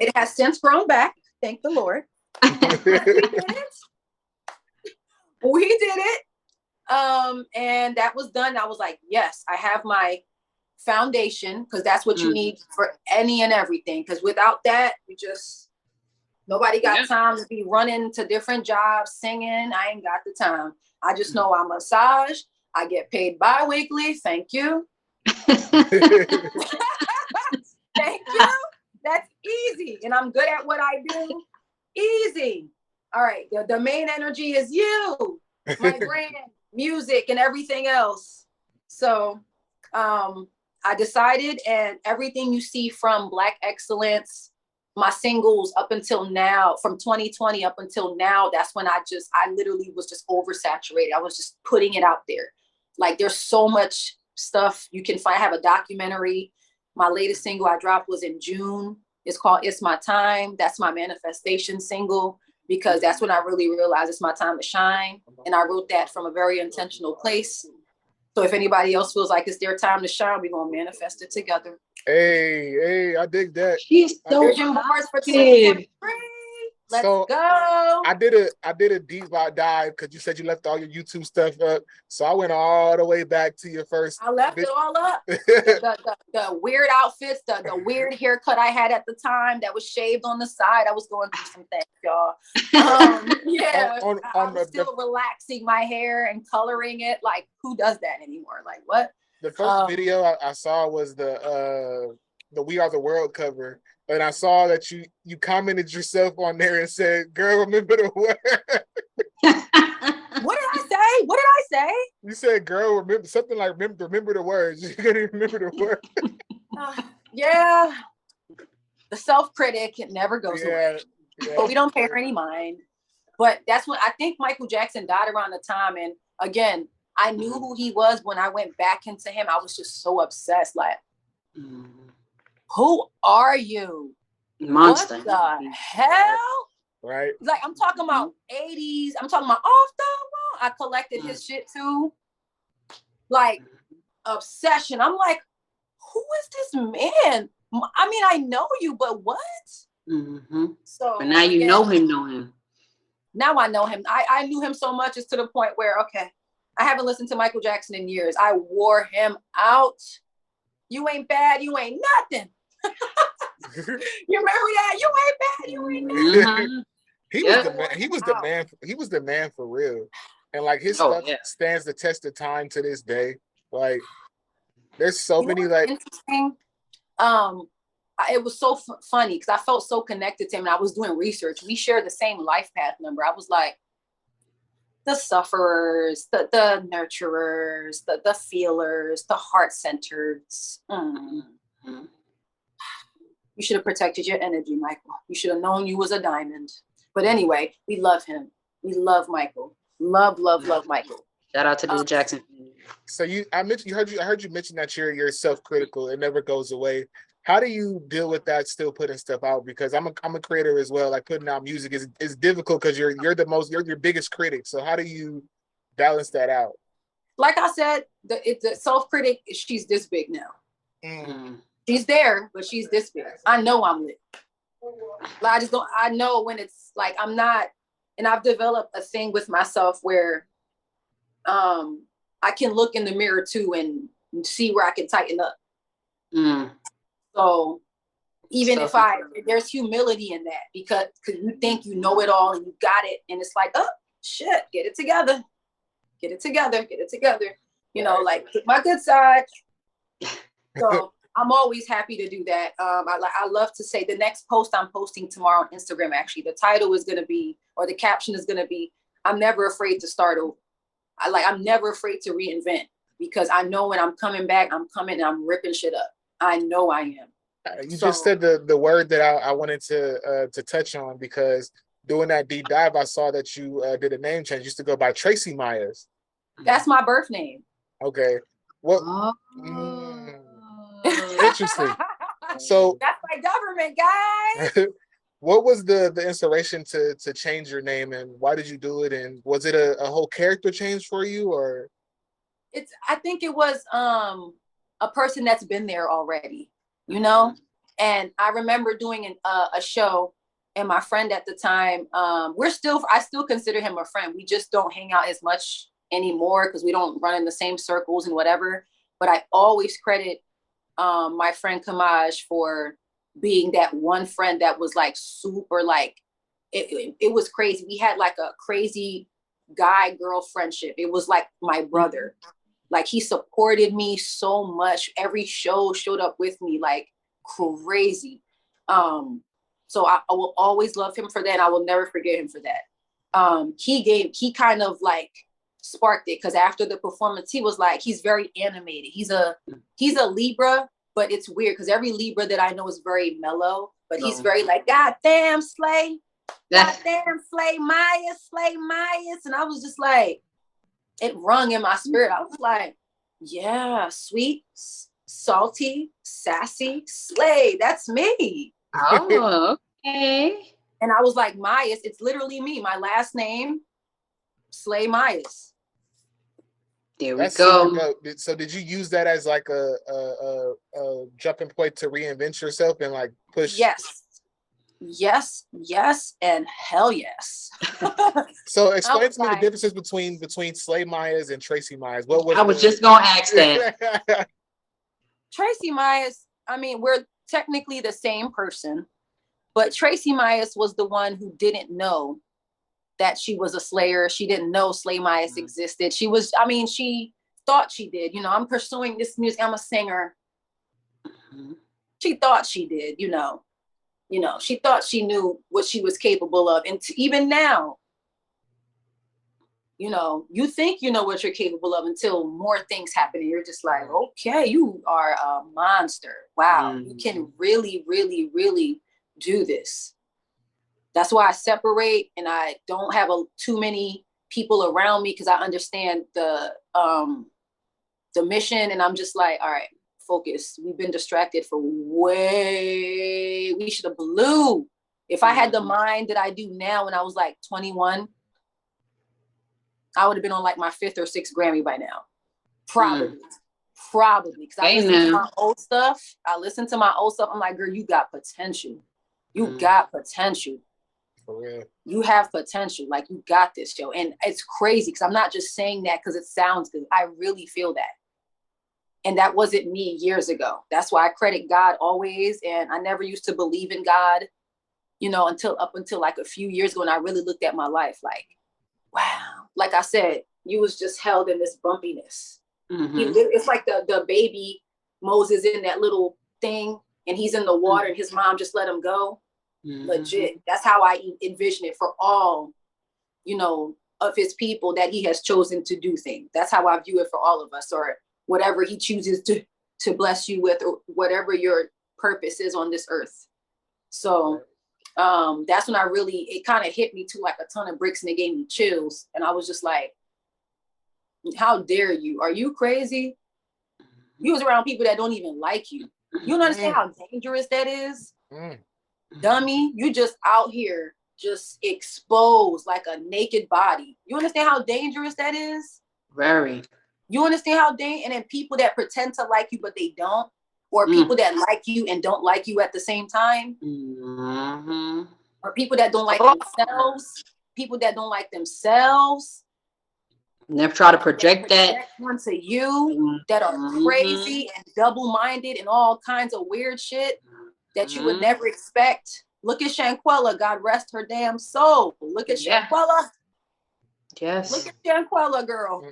It has since grown back. Thank the Lord. We did it. And that was done. I was like, yes, I have my foundation because that's what you need for any and everything. Because without that, nobody got time to be running to different jobs, singing. I ain't got the time. I just know I massage. I get paid bi-weekly. Thank you. Thank you. That's easy. And I'm good at what I do. Easy. All right. The main energy is you, my brand, music, and everything else. So I decided, and everything you see from Black Excellence, my singles up until now, from 2020 up until now, that's when I literally was just oversaturated. I was just putting it out there. Like there's so much stuff you can find. I have a documentary. My latest single I dropped was in June. It's called It's My Time. That's my manifestation single because that's when I really realized it's my time to shine. And I wrote that from a very intentional place. So if anybody else feels like it's their time to shine, we're going to manifest it together. Hey, I dig that. She's so positive. Let's go. I did a deep dive because you said you left all your YouTube stuff up. So I went all the way back to your first. I left it all up. the weird outfits, the weird haircut I had at the time that was shaved on the side. I was going through some things, y'all. I was still relaxing my hair and coloring it. Like, who does that anymore? Like, what? The first video I saw was the We Are the World cover. And I saw that you commented yourself on there and said, girl, remember the word. What did I say? You said, girl, remember something like remember the words. You couldn't remember the word. Yeah. The self-critic, it never goes away. Yeah. But we don't pay her any mind. But that's when I think Michael Jackson died around the time. And again, I knew who he was when I went back into him. I was just so obsessed. Like, who are you? Monster. What the hell? Right. Like, I'm talking about 80s. I'm talking about off the wall. I collected his shit too. Like, obsession. I'm like, who is this man? I mean, I know you, but what? So but now you know him. Now I know him. I knew him so much, it's to the point where, okay, I haven't listened to Michael Jackson in years. I wore him out. You ain't bad. You ain't nothing. You remember that? You ain't bad. You ain't nothing. He was the man. He was the man for real. And like his stuff stands the test of time to this day. Like there's so many like interesting. It was so funny because I felt so connected to him and I was doing research. We share the same life path number. I was like, the sufferers, the nurturers, the feelers, the heart-centereds. You should have protected your energy, Michael. You should have known you was a diamond. But anyway, we love him. We love Michael. Love Michael. Shout out to the Jackson. So I heard you mention that you're self-critical. It never goes away. How do you deal with that? Still putting stuff out, because I'm a creator as well. Like putting out music is difficult because you're your biggest critic. So how do you balance that out? Like I said, the self-critic, she's this big now. Mm. She's there, but she's this big. I know I'm lit. Like, I just don't. I know when it's like I'm not, and I've developed a thing with myself where, I can look in the mirror too and see where I can tighten up. So even if there's humility in that, because you think you know it all and you got it, and it's like, oh shit, get it together. You know, like my good side. So I'm always happy to do that. I love to say the next post I'm posting tomorrow on Instagram, actually, the title is going to be, or the caption is going to be, I'm never afraid to start over. I'm never afraid to reinvent, because I know when I'm coming back, I'm coming and I'm ripping shit up. I know I am. You just said the word that I wanted to touch on, because doing that deep dive, I saw that you did a name change. You used to go by Tracy Myers. That's my birth name. Okay. What? Interesting. So that's my government, guys. What was the inspiration to change your name, and why did you do it? And was it a whole character change for you, or? I think it was a person that's been there already, you know? And I remember doing a show, and my friend at the time, I still consider him a friend. We just don't hang out as much anymore because we don't run in the same circles and whatever. But I always credit my friend Kamaj for being that one friend that was like super, like, it was crazy. We had like a crazy guy girl friendship. It was like my brother. Like, he supported me so much. Every show showed up with me like crazy. So I will always love him for that. And I will never forget him for that. He kind of like sparked it, because after the performance, he was like, he's very animated. He's a Libra, but it's weird because every Libra that I know is very mellow, but he's very like, God damn, Slay. God damn, Slay Myers. And I was just like, it rung in my spirit. I was like, yeah, sweet, salty, sassy, Slay. That's me. Oh, okay. And I was like, Myers, it's literally me. My last name, Slay Myers. There we go. So did you use that as like a jumping point to reinvent yourself and like push? Yes, and hell yes. So explain to me the differences between Slay Myers and Tracy Myers. What was I was just gonna ask that. Tracy Myers, I mean, we're technically the same person, but Tracy Myers was the one who didn't know that she was a slayer. She didn't know Slay Myers existed. She thought she did. You know, I'm pursuing this music. I'm a singer. She thought she did, you know, she thought she knew what she was capable of. And even now, you know, you think you know what you're capable of until more things happen. And you're just like, okay, you are a monster. Wow. You can really, really, really do this. That's why I separate, and I don't have too many people around me, because I understand the mission. And I'm just like, all right, focus. We've been distracted for we should have blew. If I had the mind that I do now when I was like 21, I would have been on like my 5th or 6th Grammy by now. Probably. Because I listen to my old stuff. I'm like, girl, you got potential. You got potential. For real. You have potential. Like, you got this, yo. And it's crazy because I'm not just saying that because it sounds good. I really feel that. And that wasn't me years ago. That's why I credit God always. And I never used to believe in God, you know, until like a few years ago. And I really looked at my life like, wow. Like I said, you was just held in this bumpiness. It's like the baby Moses in that little thing, and he's in the water and his mom just let him go. Legit. That's how I envision it for all, you know, of his people that he has chosen to do things. That's how I view it for all of us, or whatever he chooses to bless you with, or whatever your purpose is on this earth. So that's when it kind of hit me to like a ton of bricks, and it gave me chills. And I was just like, how dare you? Are you crazy? You was around people that don't even like you. You don't understand how dangerous that is? Mm. Dummy, you just out here just exposed like a naked body. You understand how dangerous that is? Very. You understand how dangerous? And then people that pretend to like you, but they don't, or people that like you and don't like you at the same time, or people that don't like themselves, people that don't like themselves. Never try to project that onto you, that are crazy and double-minded and all kinds of weird shit that you would never expect. Look at Shanquella, God rest her damn soul. Look at Shanquella. Yes. Look at Shanquella, girl.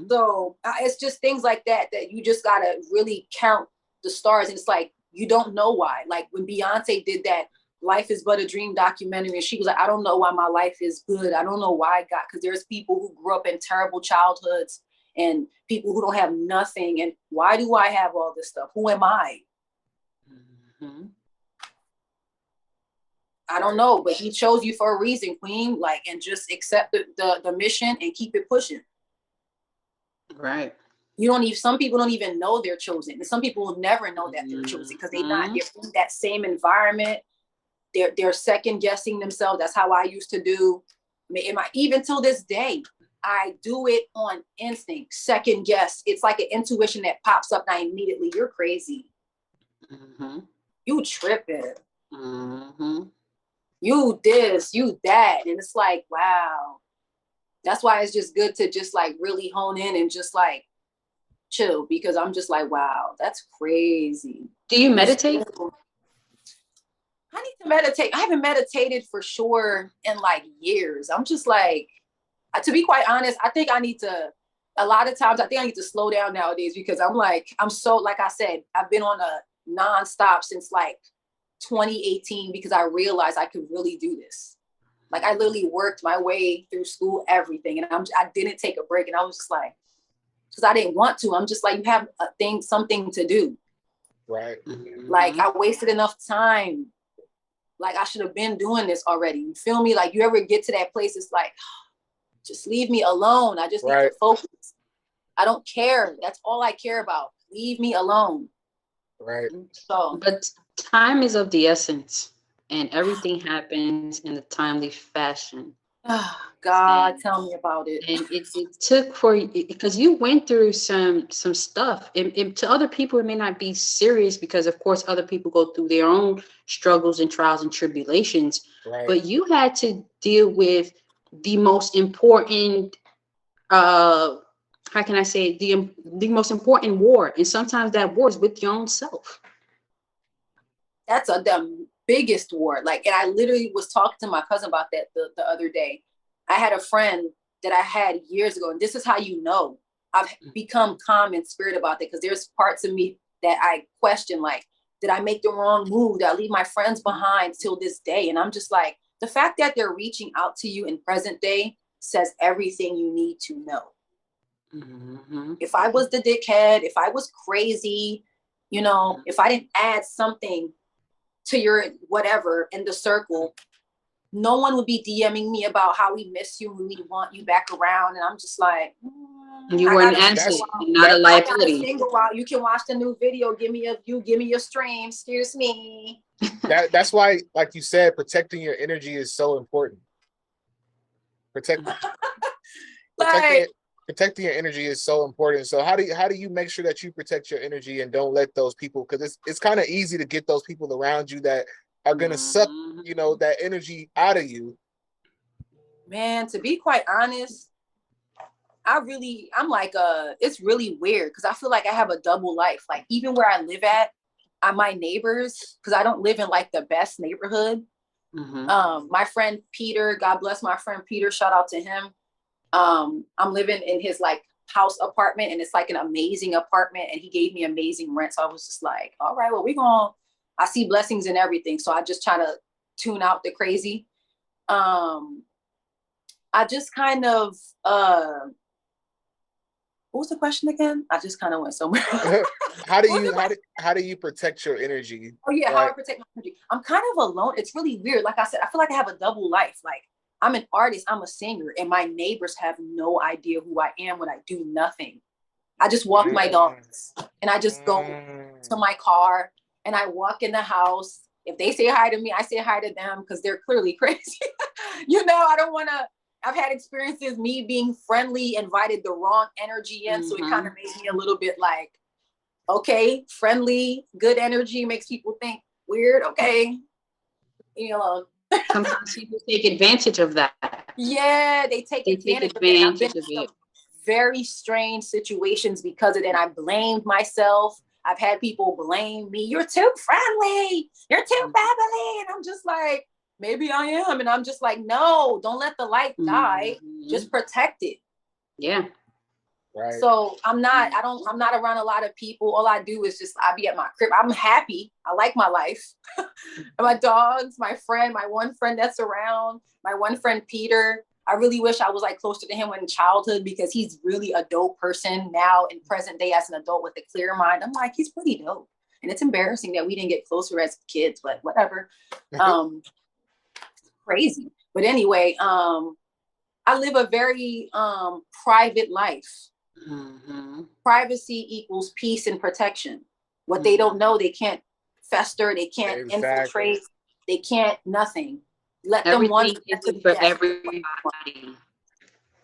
So it's just things like that you just gotta really count the stars. And it's like, you don't know why. Like when Beyonce did that Life is But a Dream documentary, and she was like, I don't know why my life is good. I don't know why I got, because there's people who grew up in terrible childhoods and people who don't have nothing. And why do I have all this stuff? Who am I? I don't know, but he chose you for a reason, Queen. Like, and just accept the mission and keep it pushing. Right. You don't even, some people don't even know they're chosen. And some people will never know that they're chosen because they're in that same environment. They're second guessing themselves. That's how I used to do. Even till this day, I do it on instinct, second guess. It's like an intuition that pops up and I immediately, you're crazy. You tripping. You this, you that. And it's like, wow. That's why it's just good to just like really hone in and just like chill, because I'm just like, wow, that's crazy. Do you meditate? I need to meditate. I haven't meditated for sure in like years. I'm just like, to be quite honest, I think I need to, a lot of times I think I need to slow down nowadays, because I'm like, I'm so, like I said, I've been on a nonstop since like 2018, because I realized I could really do this. Like I literally worked my way through school, everything. And I didn't take a break. And I was just like, because I didn't want to. I'm just like, you have something to do. Right. Like I wasted enough time. Like I should have been doing this already. You feel me? Like you ever get to that place, it's like, just leave me alone. I just need to focus. I don't care. That's all I care about. Leave me alone. Right. So, but time is of the essence, and everything happens in a timely fashion. God, tell me about it. And it took because you went through some stuff. And to other people, it may not be serious, because of course other people go through their own struggles and trials and tribulations. Right. But you had to deal with the most important, how can I say, the most important war. And sometimes that war is with your own self. That's the biggest war. Like, and I literally was talking to my cousin about that the other day. I had a friend that I had years ago, and this is how you know I've become calm in spirit about that, because there's parts of me that I question, like, did I make the wrong move? Did I leave my friends behind till this day? And I'm just like, the fact that they're reaching out to you in present day says everything you need to know. If I was the dickhead, if I was crazy, you know, if I didn't add something to your whatever in the circle, no one would be DMing me about how we miss you and we want you back around. And I'm just like, you were an asset, not a liability. You can watch the new video. Give me your stream. Excuse me. That's why, like you said, protecting your energy is so important. Protecting your energy is so important. So how do you make sure that you protect your energy and don't let those people, because it's kind of easy to get those people around you that are gonna suck, you know, that energy out of you. Man, to be quite honest, I'm like, it's really weird, because I feel like I have a double life. Like even where I live at, my neighbors, because I don't live in like the best neighborhood. My friend Peter, God bless my friend Peter, shout out to him. I'm living in his like house apartment, and it's like an amazing apartment, and he gave me amazing rent. So I was just like, all right, well, I see blessings in everything. So I just try to tune out the crazy. I just kind of, what was the question again? I just kind of went somewhere. How do you protect your energy? Oh yeah, how I protect my energy. I'm kind of alone. It's really weird. Like I said, I feel like I have a double life. Like I'm an artist, I'm a singer, and my neighbors have no idea who I am when I do nothing. I just walk my dogs and I just go to my car and I walk in the house. If they say hi to me, I say hi to them because they're clearly crazy. I don't want to. I've had experiences, me being friendly, invited the wrong energy in. So it kind of made me a little bit like, okay, friendly, good energy makes people think weird. Okay. Sometimes people take advantage of that. Yeah, they take advantage of it. I've been in some very strange situations because of it. I blamed myself. I've had people blame me. You're too friendly. You're too bubbly. And I'm just like, maybe I am. And I'm just like, no, don't let the light die. Just protect it. Yeah. Right. So I'm not around a lot of people. All I do is I be at my crib. I'm happy. I like my life. My dogs, my one friend that's around, my one friend, Peter. I really wish I was like closer to him in childhood because he's really a dope person now in present day as an adult with a clear mind. I'm like, he's pretty dope. And it's embarrassing that we didn't get closer as kids, but whatever. Crazy. But anyway, I live a very private life. Privacy equals peace and protection. What they don't know, they can't fester, they can't infiltrate, they can't nothing. Let them want for everybody.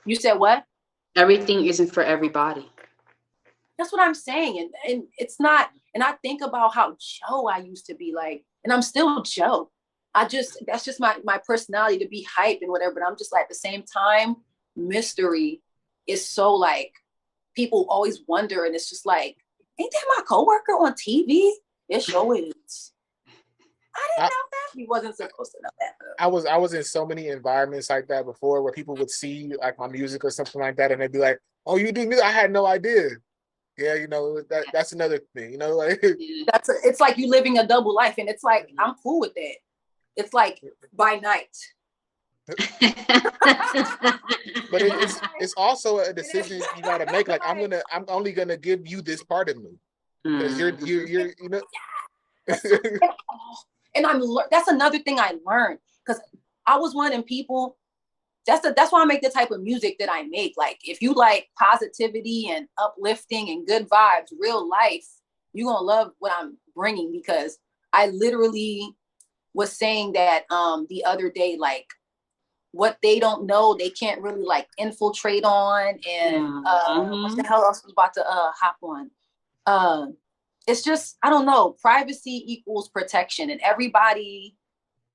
You said what? Everything isn't for everybody. That's what I'm saying. And it's not, and I think about how Joe I used to be like, and I'm still Joe. That's just my personality to be hype and whatever. But I'm just like, at the same time, mystery is so like, people always wonder. And it's just like, ain't that my coworker on TV? It sure is. I didn't know that. He wasn't supposed to know that. I was in so many environments like that before where people would see like my music or something like that. And they'd be like, oh, you do music? I had no idea. Yeah, that's another thing, like it's like you living a double life. And it's like, I'm cool with that. It's like by night. But it's also a decision you gotta make. Like I'm only gonna give you this part of me because you're And that's another thing I learned because I was one of them people. That's why I make the type of music that I make. Like if you like positivity and uplifting and good vibes, real life, you're gonna love what I'm bringing because I literally was saying that the other day, like what they don't know, they can't really like infiltrate on. And what the hell else was about to hop on? It's just, I don't know, privacy equals protection and everybody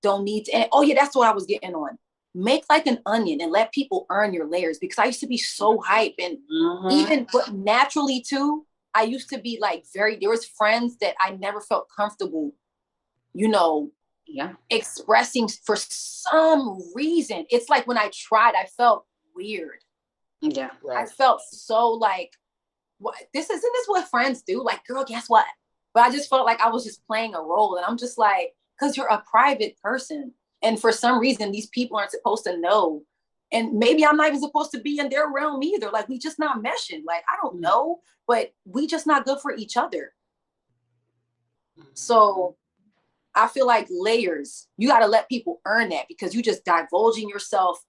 don't need to. And, oh yeah, that's what I was getting on. Make like an onion and let people earn your layers because I used to be so hype and even, but naturally too, I used to be like there was friends that I never felt comfortable, expressing for some reason. It's like when I tried, I felt weird. Yeah. Right. I felt so like, what, isn't this what friends do? Like, girl, guess what? But I just felt like I was just playing a role. And I'm just like, because you're a private person. And for some reason, these people aren't supposed to know. And maybe I'm not even supposed to be in their realm either. Like, we just not meshing. Like, I don't know, but we just not good for each other. So I feel like layers, you got to let people earn that because you just divulging yourself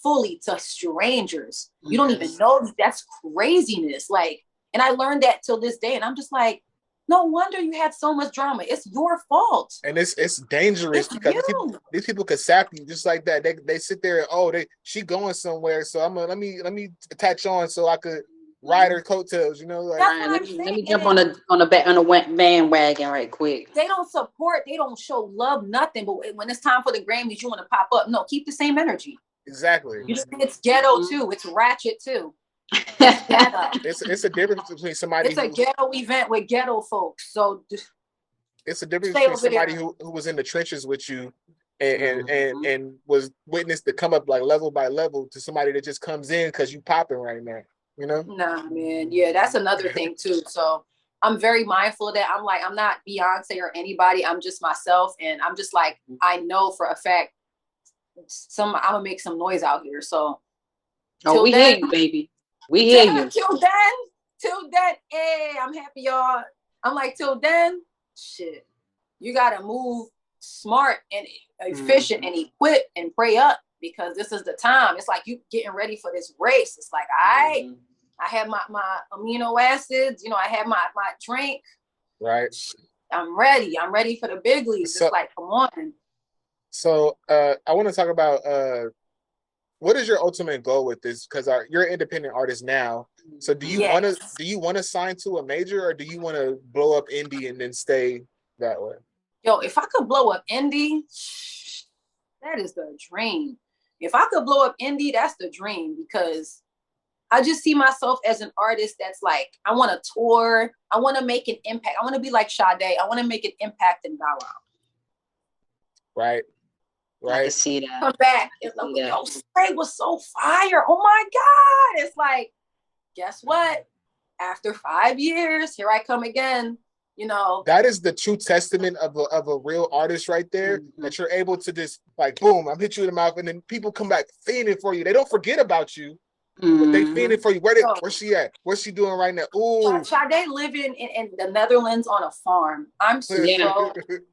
fully to strangers. You don't even know. That's craziness. Like, and I learned that till this day. And I'm just like, no wonder you had so much drama. It's your fault. And it's dangerous because these people could sap you just like that. They sit there and she going somewhere. So let me attach on so I could ride her coattails. Like let me jump on a bandwagon right quick. They don't support. They don't show love. Nothing. But when it's time for the Grammys, you want to pop up. No, keep the same energy. Exactly. It's ghetto too. It's ratchet too. It's ghetto. It's a difference between somebody. It's a ghetto event with ghetto folks. So it's a difference between somebody who was in the trenches with you and was witnessed to come up like level by level to somebody that just comes in because you popping right now. Nah, man. Yeah, that's another thing too. So I'm very mindful of that. I'm like, I'm not Beyonce or anybody. I'm just myself, and I'm just like, I know for a fact. I'm gonna make some noise out here. So we hear you, baby. We hear you. Till then, hey, I'm happy, y'all. I'm like, till then, shit, you gotta move smart and efficient and equip and pray up because this is the time. It's like you getting ready for this race. It's like I have my amino acids, I have my drink. Right. I'm ready. I'm ready for the big leagues. So, it's like, come on. So I want to talk about what is your ultimate goal with this? Because you're an independent artist now. So do you want to sign to a major, or do you want to blow up indie and then stay that way? Yo, if I could blow up indie, that is the dream. If I could blow up indie, that's the dream, because I just see myself as an artist that's like, I want to tour. I want to make an impact. I want to be like Sade. I want to make an impact in Bow Wow. Right. I can see that. Come back. It's like, yo, Spray was so fire. Oh my God. It's like, guess what? After 5 years, here I come again. You know, that is the true testament of a real artist right there. Mm-hmm. That you're able to just like, boom, I'm hit you in the mouth, and then people come back fiending for you. They don't forget about you, but they fiending for you. Where's she at? What's she doing right now? Ooh, Sade living in the Netherlands on a farm. I'm so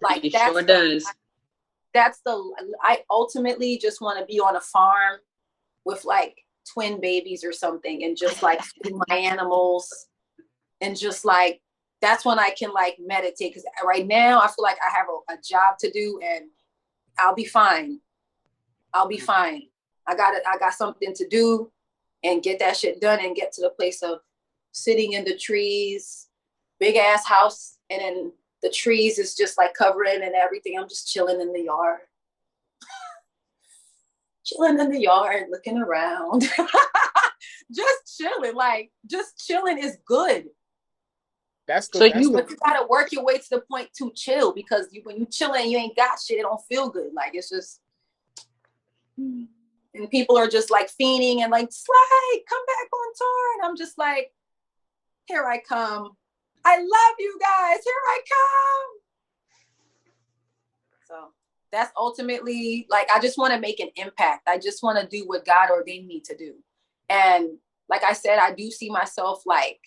like it sure does. I ultimately just want to be on a farm with like twin babies or something, and just like feed my animals, and just like, that's when I can like meditate. Because right now I feel like I have a job to do, and I'll be fine. I got something to do, and get that shit done, and get to the place of sitting in the trees, big ass house, and then the trees is just like covering and everything. I'm just chilling in the yard. Chilling in the yard, looking around. Just chilling. Like, just chilling is good. But you gotta work your way to the point to chill, because when you chilling, you ain't got shit. It don't feel good. Like, it's just, and people are just like fiending and like, Slay, come back on tour, and I'm just like, here I come. I love you guys. Here I come. So that's ultimately, like, I just want to make an impact. I just want to do what God ordained me to do. And like I said, I do see myself like,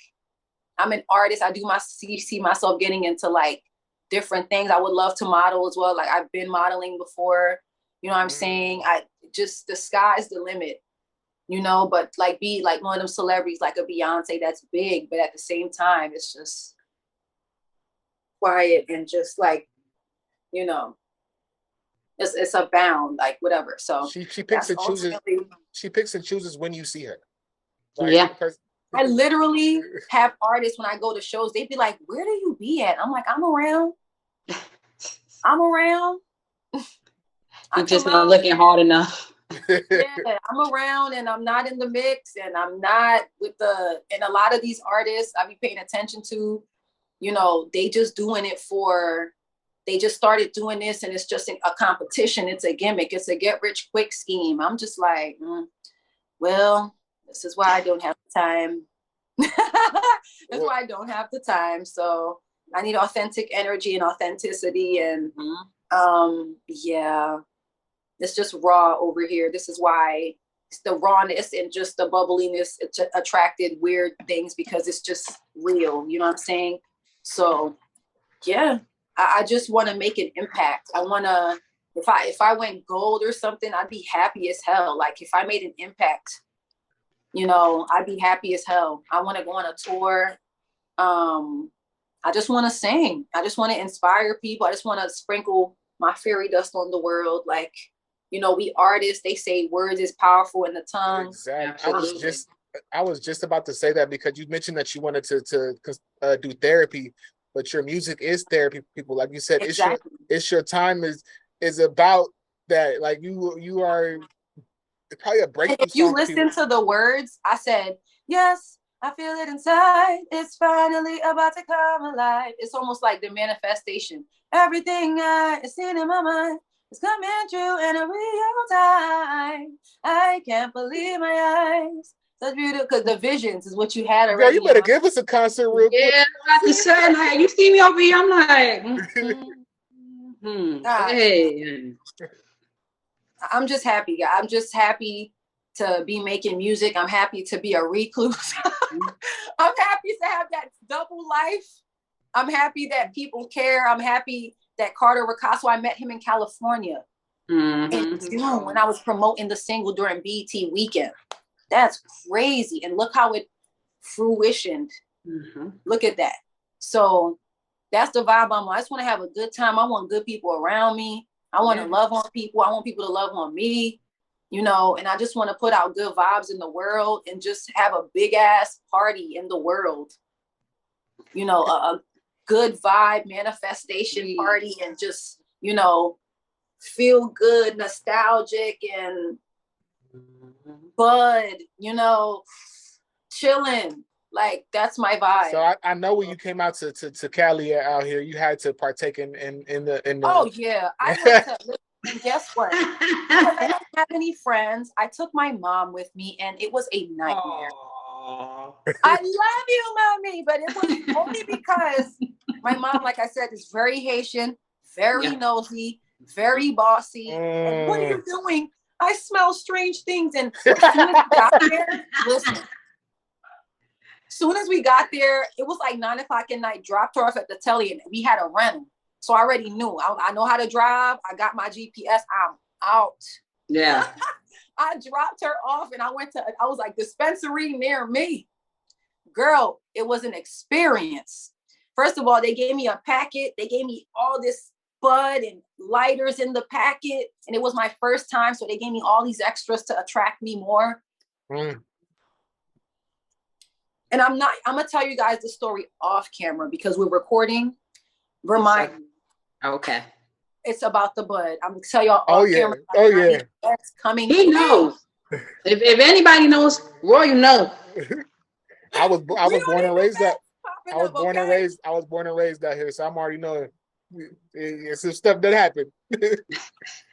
I'm an artist. I do see myself getting into like different things. I would love to model as well. Like, I've been modeling before, you know what I'm saying? The sky's the limit, you know, but like be like one of them celebrities, like a Beyonce, that's big, but at the same time, it's just quiet and just like, you know, it's a bound, like whatever. So she picks and chooses. She picks and chooses when you see her. Like, yeah. I literally have artists when I go to shows, they'd be like, where do you be at? I'm like, I'm around. You're just not looking hard enough. Yeah, I'm around, and I'm not in the mix, and I'm not with and a lot of these artists I be paying attention to, you know, they just doing it they just started doing this, and it's just a competition. It's a gimmick. It's a get rich quick scheme. I'm just like, well, this is why I don't have the time. That's why I don't have the time. So I need authentic energy and authenticity. And yeah, it's just raw over here. This is why it's the rawness and just the bubbliness attracted weird things, because it's just real. You know what I'm saying? So yeah, I just want to make an impact. I want to, if I went gold or something, I'd be happy as hell. Like, if I made an impact, you know, I'd be happy as hell. I want to go on a tour. I just want to sing. I just want to inspire people. I just want to sprinkle my fairy dust on the world. Like, you know, we artists, they say words is powerful in the tongue. Exactly. I was just about to say that, because you mentioned that you wanted to do therapy, but your music is therapy. People, like you said, exactly. it's your time is about that. Like, you are probably a breakthrough. If you listen to the words, I said, yes, I feel it inside. It's finally about to come alive. It's almost like the manifestation. Everything I seen in my mind is coming true in a real time. I can't believe my eyes. Such beautiful, because the visions is what you had already. Girl, you better give us a concert real quick. Yeah, I have to say, like, you see me over here, I'm like, hey. I'm just happy. I'm just happy to be making music. I'm happy to be a recluse. I'm happy to have that double life. I'm happy that people care. I'm happy that Carter Ricasso, I met him in California in June when I was promoting the single during BET weekend. That's crazy. And look how it fruitioned. Look at that. So That's the vibe I'm on. I just want to have a good time. I want good people around me. I want to love on people. I want people to love on me, you know, and I just want to put out good vibes in the world and just have a big ass party in the world. You know, a good vibe manifestation party and just, you know, feel good, nostalgic and bud, you know, chilling. Like, that's my vibe. So I know when you came out to Cali out here, you had to partake in the. Oh yeah, I went to. And guess what? Because I didn't have any friends, I took my mom with me, and it was a nightmare. Aww. I love you, mommy, but it was only because my mom, like I said, is very Haitian, very nosy, very bossy. And what are you doing? I smell strange things. And as soon as we got there, listen. Soon as we got there, it was like 9 o'clock at night. Dropped her off at the telly, and we had a rental. So I already knew. I know how to drive. I got my GPS. I'm out. Yeah. I dropped her off, and I was like, dispensary near me. Girl, it was an experience. First of all, they gave me a packet. They gave me all this bud and lighters in the packet. And it was my first time. So they gave me all these extras to attract me more. And I'm going to tell you guys the story off camera because we're recording. Remind me. Okay. It's about the bud. I'm going to tell y'all off camera. That's coming. He knows. If anybody knows, Roy, you know. I was born and raised that. I was born and raised out here, so I'm already knowing. It's some stuff that happened.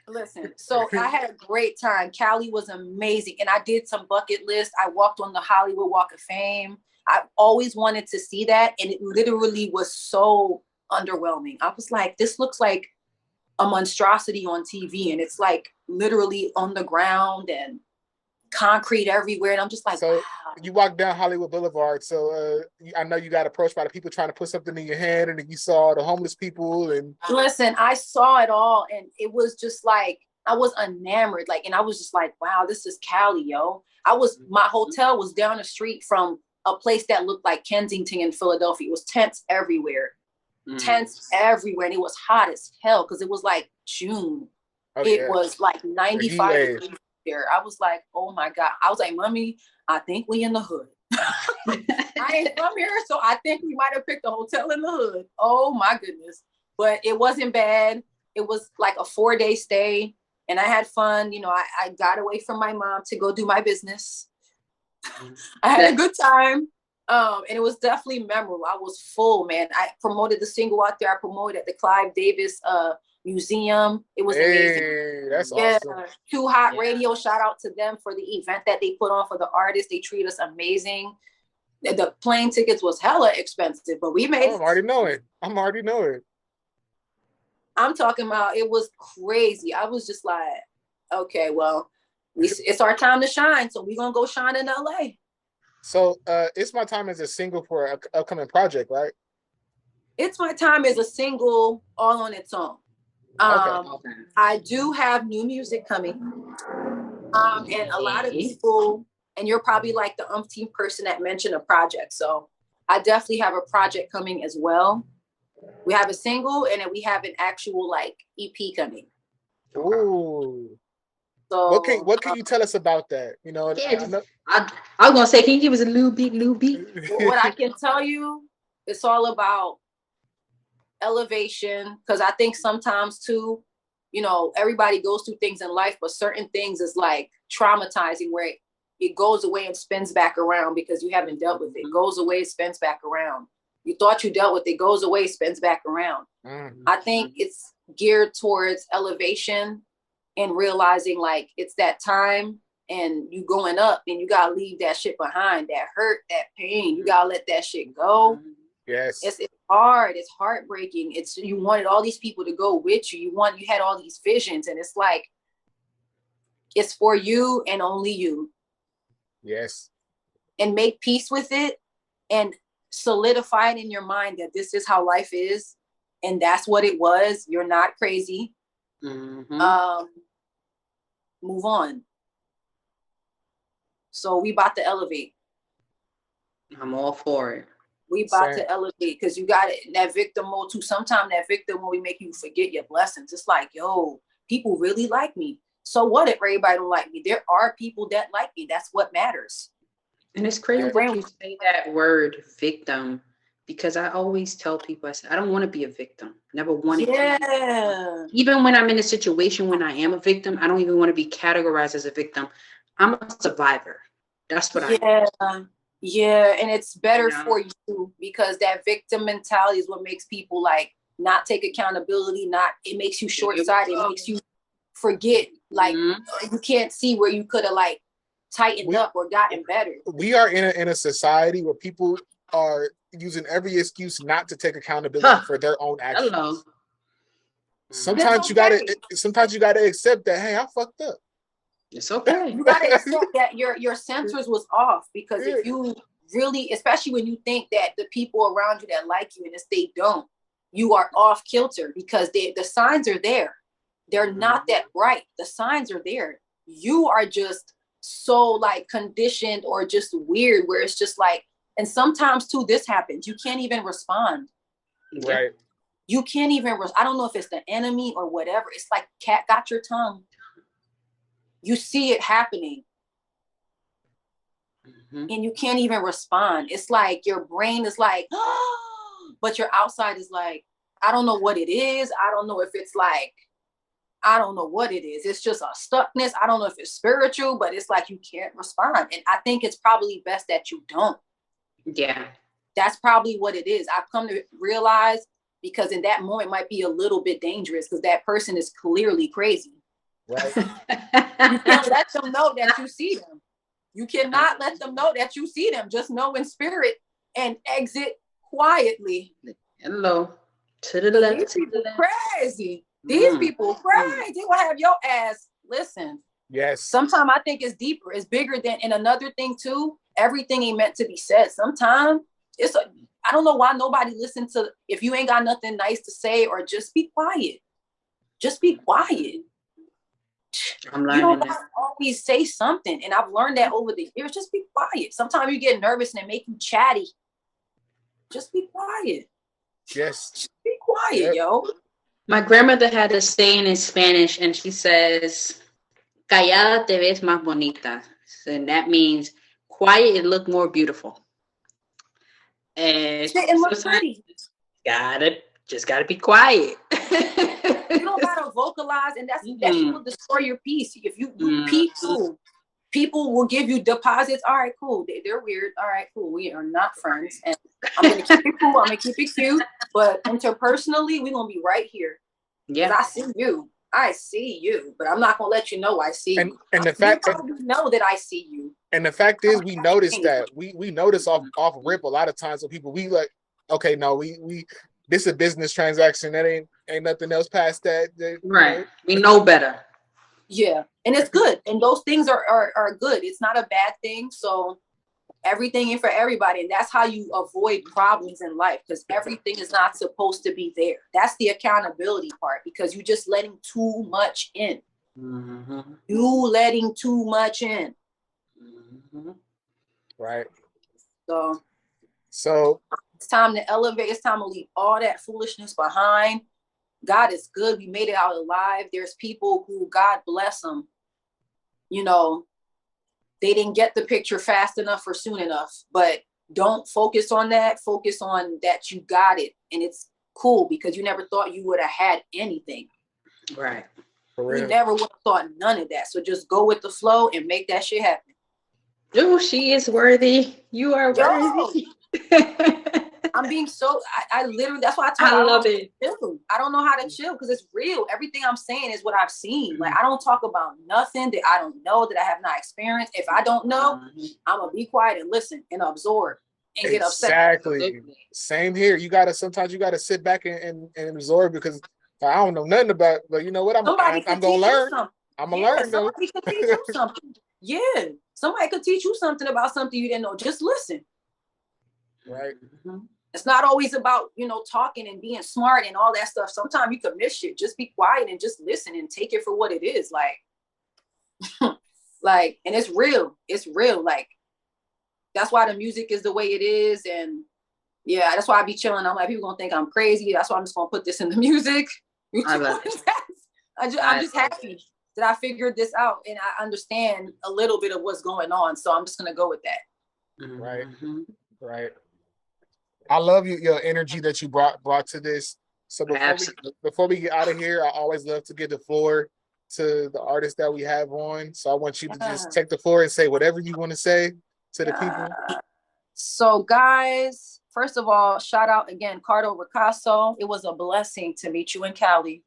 Listen, so I had a great time. Cali was amazing, and I did some bucket list. I walked on the Hollywood Walk of Fame. I always wanted to see that, and it literally was so underwhelming. I was like, this looks like a monstrosity on TV, and it's like literally on the ground and concrete everywhere. And I'm just like, so wow. You walk down Hollywood Boulevard. So I know you got approached by the people trying to put something in your hand, and then you saw the homeless people. And listen, I saw it all, and it was just like, I was enamored. Like, and I was just like, wow, this is Cali, yo. My hotel was down the street from a place that looked like Kensington in Philadelphia. It was tents everywhere. Tents everywhere. And it was hot as hell because it was like June. It was like 95 degrees there. I was like, oh my God. I was like, mommy, I think we in the hood. I ain't from here, so I think we might have picked a hotel in the hood. Oh my goodness. But it wasn't bad. It was like a 4-day stay. And I had fun. You know, I got away from my mom to go do my business. I had a good time. And it was definitely memorable. I was full, man. I promoted the single out there. I promoted at the Clive Davis Museum. It was amazing. That's awesome. Too Hot Radio. Shout out to them for the event that they put on for the artists. They treat us amazing. The plane tickets was hella expensive, but we made it. I'm already knowing. I'm talking about, it was crazy. I was just like, okay, well, it's our time to shine. So we're going to go shine in LA. So It's My Time as a single for an upcoming project, right? It's My Time is a single all on its own. Okay. I do have new music coming. And a lot of people, and you're probably like the umpteenth person that mentioned a project. So I definitely have a project coming as well. We have a single, and then we have an actual like EP coming. Ooh. So what can you tell us about that? You know, I was gonna say, can you give us a little beat? What I can tell you, it's all about elevation, because I think sometimes too, you know, everybody goes through things in life, but certain things is like traumatizing, where it goes away and spins back around because you haven't dealt with it. It goes away, spins back around. You thought you dealt with it, goes away, spins back around. I think it's geared towards elevation and realizing like it's that time and you going up, and you gotta leave that shit behind, that hurt, that pain. You gotta let that shit go. Yes. It's hard. It's heartbreaking. You wanted all these people to go with you. You had all these visions, and it's like, it's for you and only you. Yes. And make peace with it and solidify it in your mind that this is how life is, and that's what it was. You're not crazy. Move on. So we about to elevate. I'm all for it. We about to elevate because you got it in that victim mode too. Sometimes that victim mode, we make you forget your blessings. It's like, yo, people really like me. So what if everybody don't like me? There are people that like me. That's what matters. And it's crazy that you say that word victim, because I always tell people, I say, I don't want to be a victim. Never wanted to. Even when I'm in a situation when I am a victim, I don't even want to be categorized as a victim. I'm a survivor. That's what I am. Yeah, and it's better for you because that victim mentality is what makes people like not take accountability. It makes you short-sighted. It makes you forget, like you can't see where you could have like tightened up or gotten better. We are in a society where people are using every excuse not to take accountability for their own actions. Hello. Sometimes you gotta accept that, hey, I fucked up. It's okay. You gotta accept that your sensors was off, because if you really, especially when you think that the people around you that like you, and if they don't, you are off kilter, because the signs are there. They're not that bright. The signs are there. You are just so like conditioned or just weird, where it's just like, and sometimes too, this happens. You can't even respond. Right. You can't even, I don't know if it's the enemy or whatever. It's like cat got your tongue. You see it happening. And you can't even respond. It's like your brain is like, oh, but your outside is like, I don't know what it is. I don't know if it's like, I don't know what it is. It's just a stuckness. I don't know if it's spiritual, but it's like you can't respond. And I think it's probably best that you don't. Yeah. That's probably what it is. I've come to realize, because in that moment it might be a little bit dangerous because that person is clearly crazy. Right. You can't let them know that you see them. You cannot let them know that you see them. Just know in spirit and exit quietly. Hello. To the left. These people crazy. These people crazy. They will have your ass. Listen. Yes. Sometimes I think it's deeper. It's bigger than. And another thing too, everything ain't meant to be said. Sometimes I don't know why nobody listens to, if you ain't got nothing nice to say, or just be quiet. Just be quiet. I'm learning. You don't have to always say something. And I've learned that over the years. Just be quiet. Sometimes you get nervous and it make you chatty. Just be quiet. Yes. Just be quiet, yo. My grandmother had a saying in Spanish, and she says, "Callada te ves más bonita." And that means quiet and look more beautiful. And look pretty. Just gotta be quiet. You don't gotta vocalize, and that shit will destroy your peace. If you people will give you deposits. All right, cool. They're weird. All right, cool. We are not friends, and I'm gonna keep it cool. I'm gonna keep it cute, but interpersonally, we're gonna be right here. Yeah, I see you. I see you, but I'm not gonna let you know I see you. And the fact that you know that I see you. And the fact is, we notice that we notice off rip a lot of times when people, we like, okay, no, we this is a business transaction. That ain't nothing else past that. Right. We know better. Yeah, and it's good, and those things are good. It's not a bad thing. So everything ain't for everybody, and that's how you avoid problems in life, because everything is not supposed to be there. That's the accountability part, because you're just letting too much in. You letting too much in. Right. So it's time to elevate. It's time to leave all that foolishness behind. God is good. We made it out alive. There's people who, God bless them, you know, they didn't get the picture fast enough or soon enough, but don't focus on that. Focus on that you got it. And it's cool, because you never thought you would have had anything. Right. You never would have thought none of that. So just go with the flow and make that shit happen. Oh, she is worthy. You are worthy. I'm being so, I literally, that's why I love it. I don't know how to chill, because it's real. Everything I'm saying is what I've seen. Like, I don't talk about nothing that I don't know, that I have not experienced. If I don't know, I'm going to be quiet and listen and absorb and get upset. Exactly. Same here. Sometimes you got to sit back and absorb, because I don't know nothing about, but you know what? I'm going to learn. I'm going to learn. Somebody could teach you something. Yeah. Somebody could teach you something about something you didn't know. Just listen. Right. It's not always about, talking and being smart and all that stuff. Sometimes you could miss shit. Just be quiet and just listen and take it for what it is. Like, and it's real. It's real. Like, that's why the music is the way it is. And Yeah, that's why I be chilling. I'm like, people gonna think I'm crazy. That's why I'm just gonna put this in the music. I love it. I'm just happy that I figured this out and I understand a little bit of what's going on. So I'm just gonna go with that. Right. Right. I love your energy that you brought to this. So before we get out of here, I always love to give the floor to the artists that we have on. So I want you to just take the floor and say whatever you want to say to the people. So guys, first of all, shout out again, Cardo Ricasso. It was a blessing to meet you in Cali.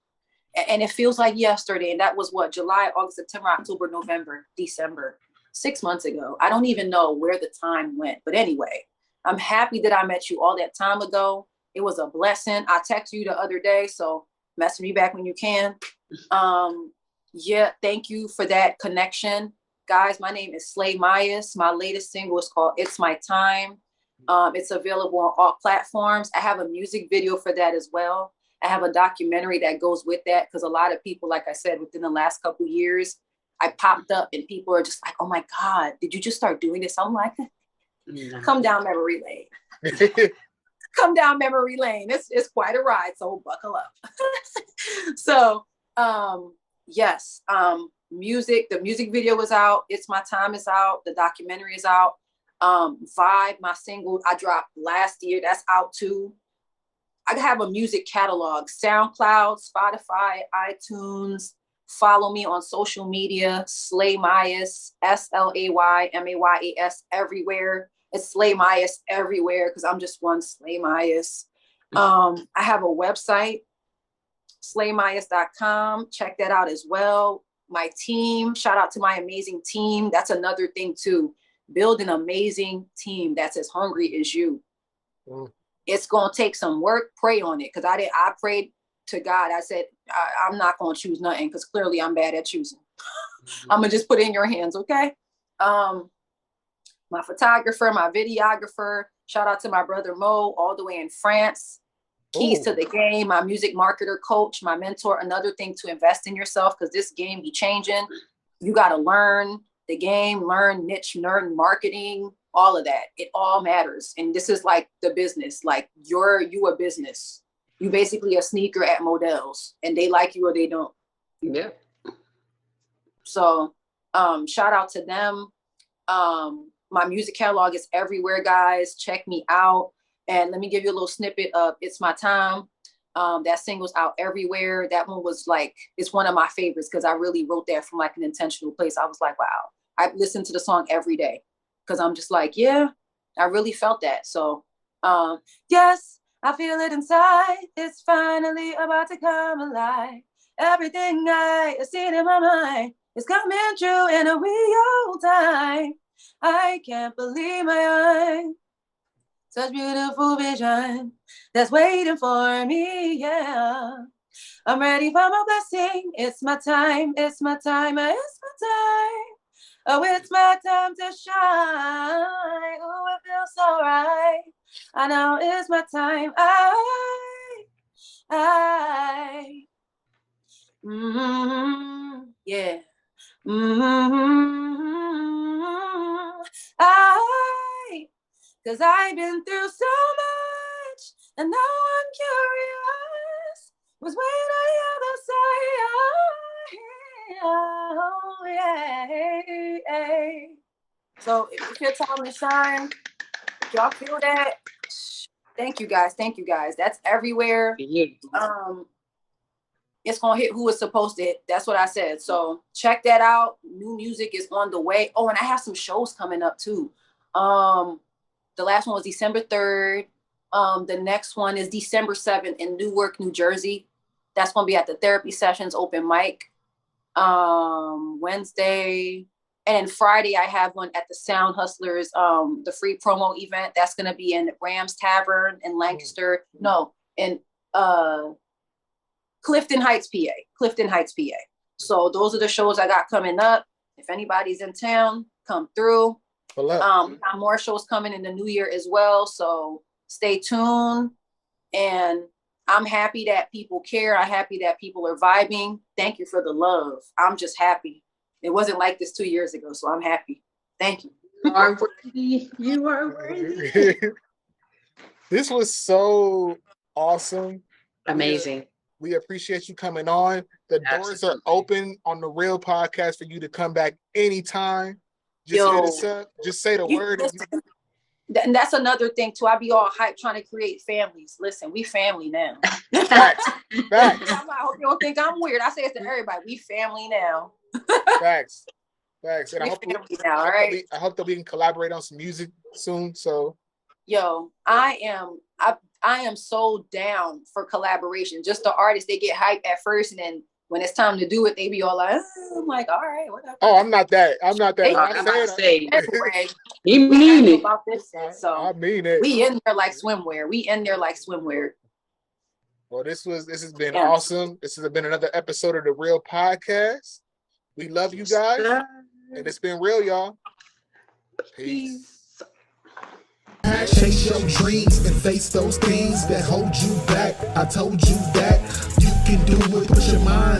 And it feels like yesterday. And that was what, July, August, September, October, November, December, 6 months ago. I don't even know where the time went. But anyway, I'm happy that I met you all that time ago. It was a blessing. I texted you the other day, so message me back when you can. Yeah, thank you for that connection. Guys, my name is Slay Myers. My latest single is called It's My Time. It's available on all platforms. I have a music video for that as well. I have a documentary that goes with that because a lot of people, like I said, within the last couple of years, I popped up and people are just like, oh my God, did you just start doing this? I'm like, come down memory lane. Come down memory lane. It's quite a ride, so buckle up. So, yes, the music video is out. It's My Time is out. The documentary is out. Vibe, my single I dropped last year, that's out too. I have a music catalog, SoundCloud, Spotify, iTunes. Follow me on social media, Slay Myers, SLAYMAYAS, everywhere. It's Slay Myers everywhere because I'm just one Slay Myers. I have a website, slaymyers.com. Check that out as well. My team, shout out to my amazing team. That's another thing too. Build an amazing team that's as hungry as you. It's going to take some work. Pray on it. Because I prayed to God. I said, I'm not going to choose nothing because clearly I'm bad at choosing. I'm going to just put it in your hands. Okay. My photographer, my videographer, shout out to my brother Mo all the way in France. Keys to the game, my music marketer coach, my mentor. Another thing to invest in yourself because this game be changing. You got to learn the game, learn niche, learn marketing, all of that. It all matters. And this is like the business. Like you a business. You basically a sneaker at Models and they like you or they don't. Yeah. So shout out to them. My music catalog is everywhere, guys. Check me out. And let me give you a little snippet of It's My Time. That single's out everywhere. That one was like, it's one of my favorites because I really wrote that from like an intentional place. I was like, wow, I listen to the song every day because I'm just like, yeah, I really felt that. So, yes, I feel it inside. It's finally about to come alive. Everything I seen in my mind is coming true in a real time. I can't believe my eyes. Such beautiful vision that's waiting for me, yeah. I'm ready for my blessing. It's my time, it's my time, it's my time. Oh, it's my time to shine. Oh, it feels so right. I know it's my time. Yeah. Cause I've been through so much, and now I'm curious. Was waiting on the other side. Oh, yeah. So if your time to shine, if y'all feel that, thank you guys. Thank you guys. That's everywhere. It's gonna hit who it's supposed to hit. That's what I said. So check that out. New music is on the way. Oh, and I have some shows coming up too. The last one was December 3rd. The next one is December 7th in Newark, New Jersey. That's going to be at the Therapy Sessions open mic. Wednesday. And then Friday, I have one at the Sound Hustlers, the free promo event. That's going to be in Rams Tavern in Lancaster. No, in Clifton Heights, PA. Clifton Heights, PA. So those are the shows I got coming up. If anybody's in town, come through. Got more shows coming in the new year as well. So stay tuned. And I'm happy that people care. I'm happy that people are vibing. Thank you for the love. I'm just happy. It wasn't like this 2 years ago, so I'm happy. Thank you. You are worthy. You are worthy. This was so awesome. Amazing. We appreciate you coming on. The doors are open on the R.E.A.L podcast for you to come back anytime. Just hit us up. Just say the word. And that's another thing too. I be all hyped trying to create families. Listen, we family now. Facts. I hope you don't think I'm weird. I say it to everybody. We family now. Facts. And I hope that we can collaborate on some music soon. So, yo, I am so down for collaboration. Just the artists, they get hyped at first, and then when it's time to do it, they be all like, I'm like, all right, whatever. Oh, I'm not that. I'm not saying he mean it. About this, so I mean it. We in there like swimwear. Well, this has been awesome. This has been another episode of the R.E.A.L podcast. We love you guys, and it's been real, y'all. Peace. Chase your dreams and face those things that hold you back. I told you that you can do it. Put your mind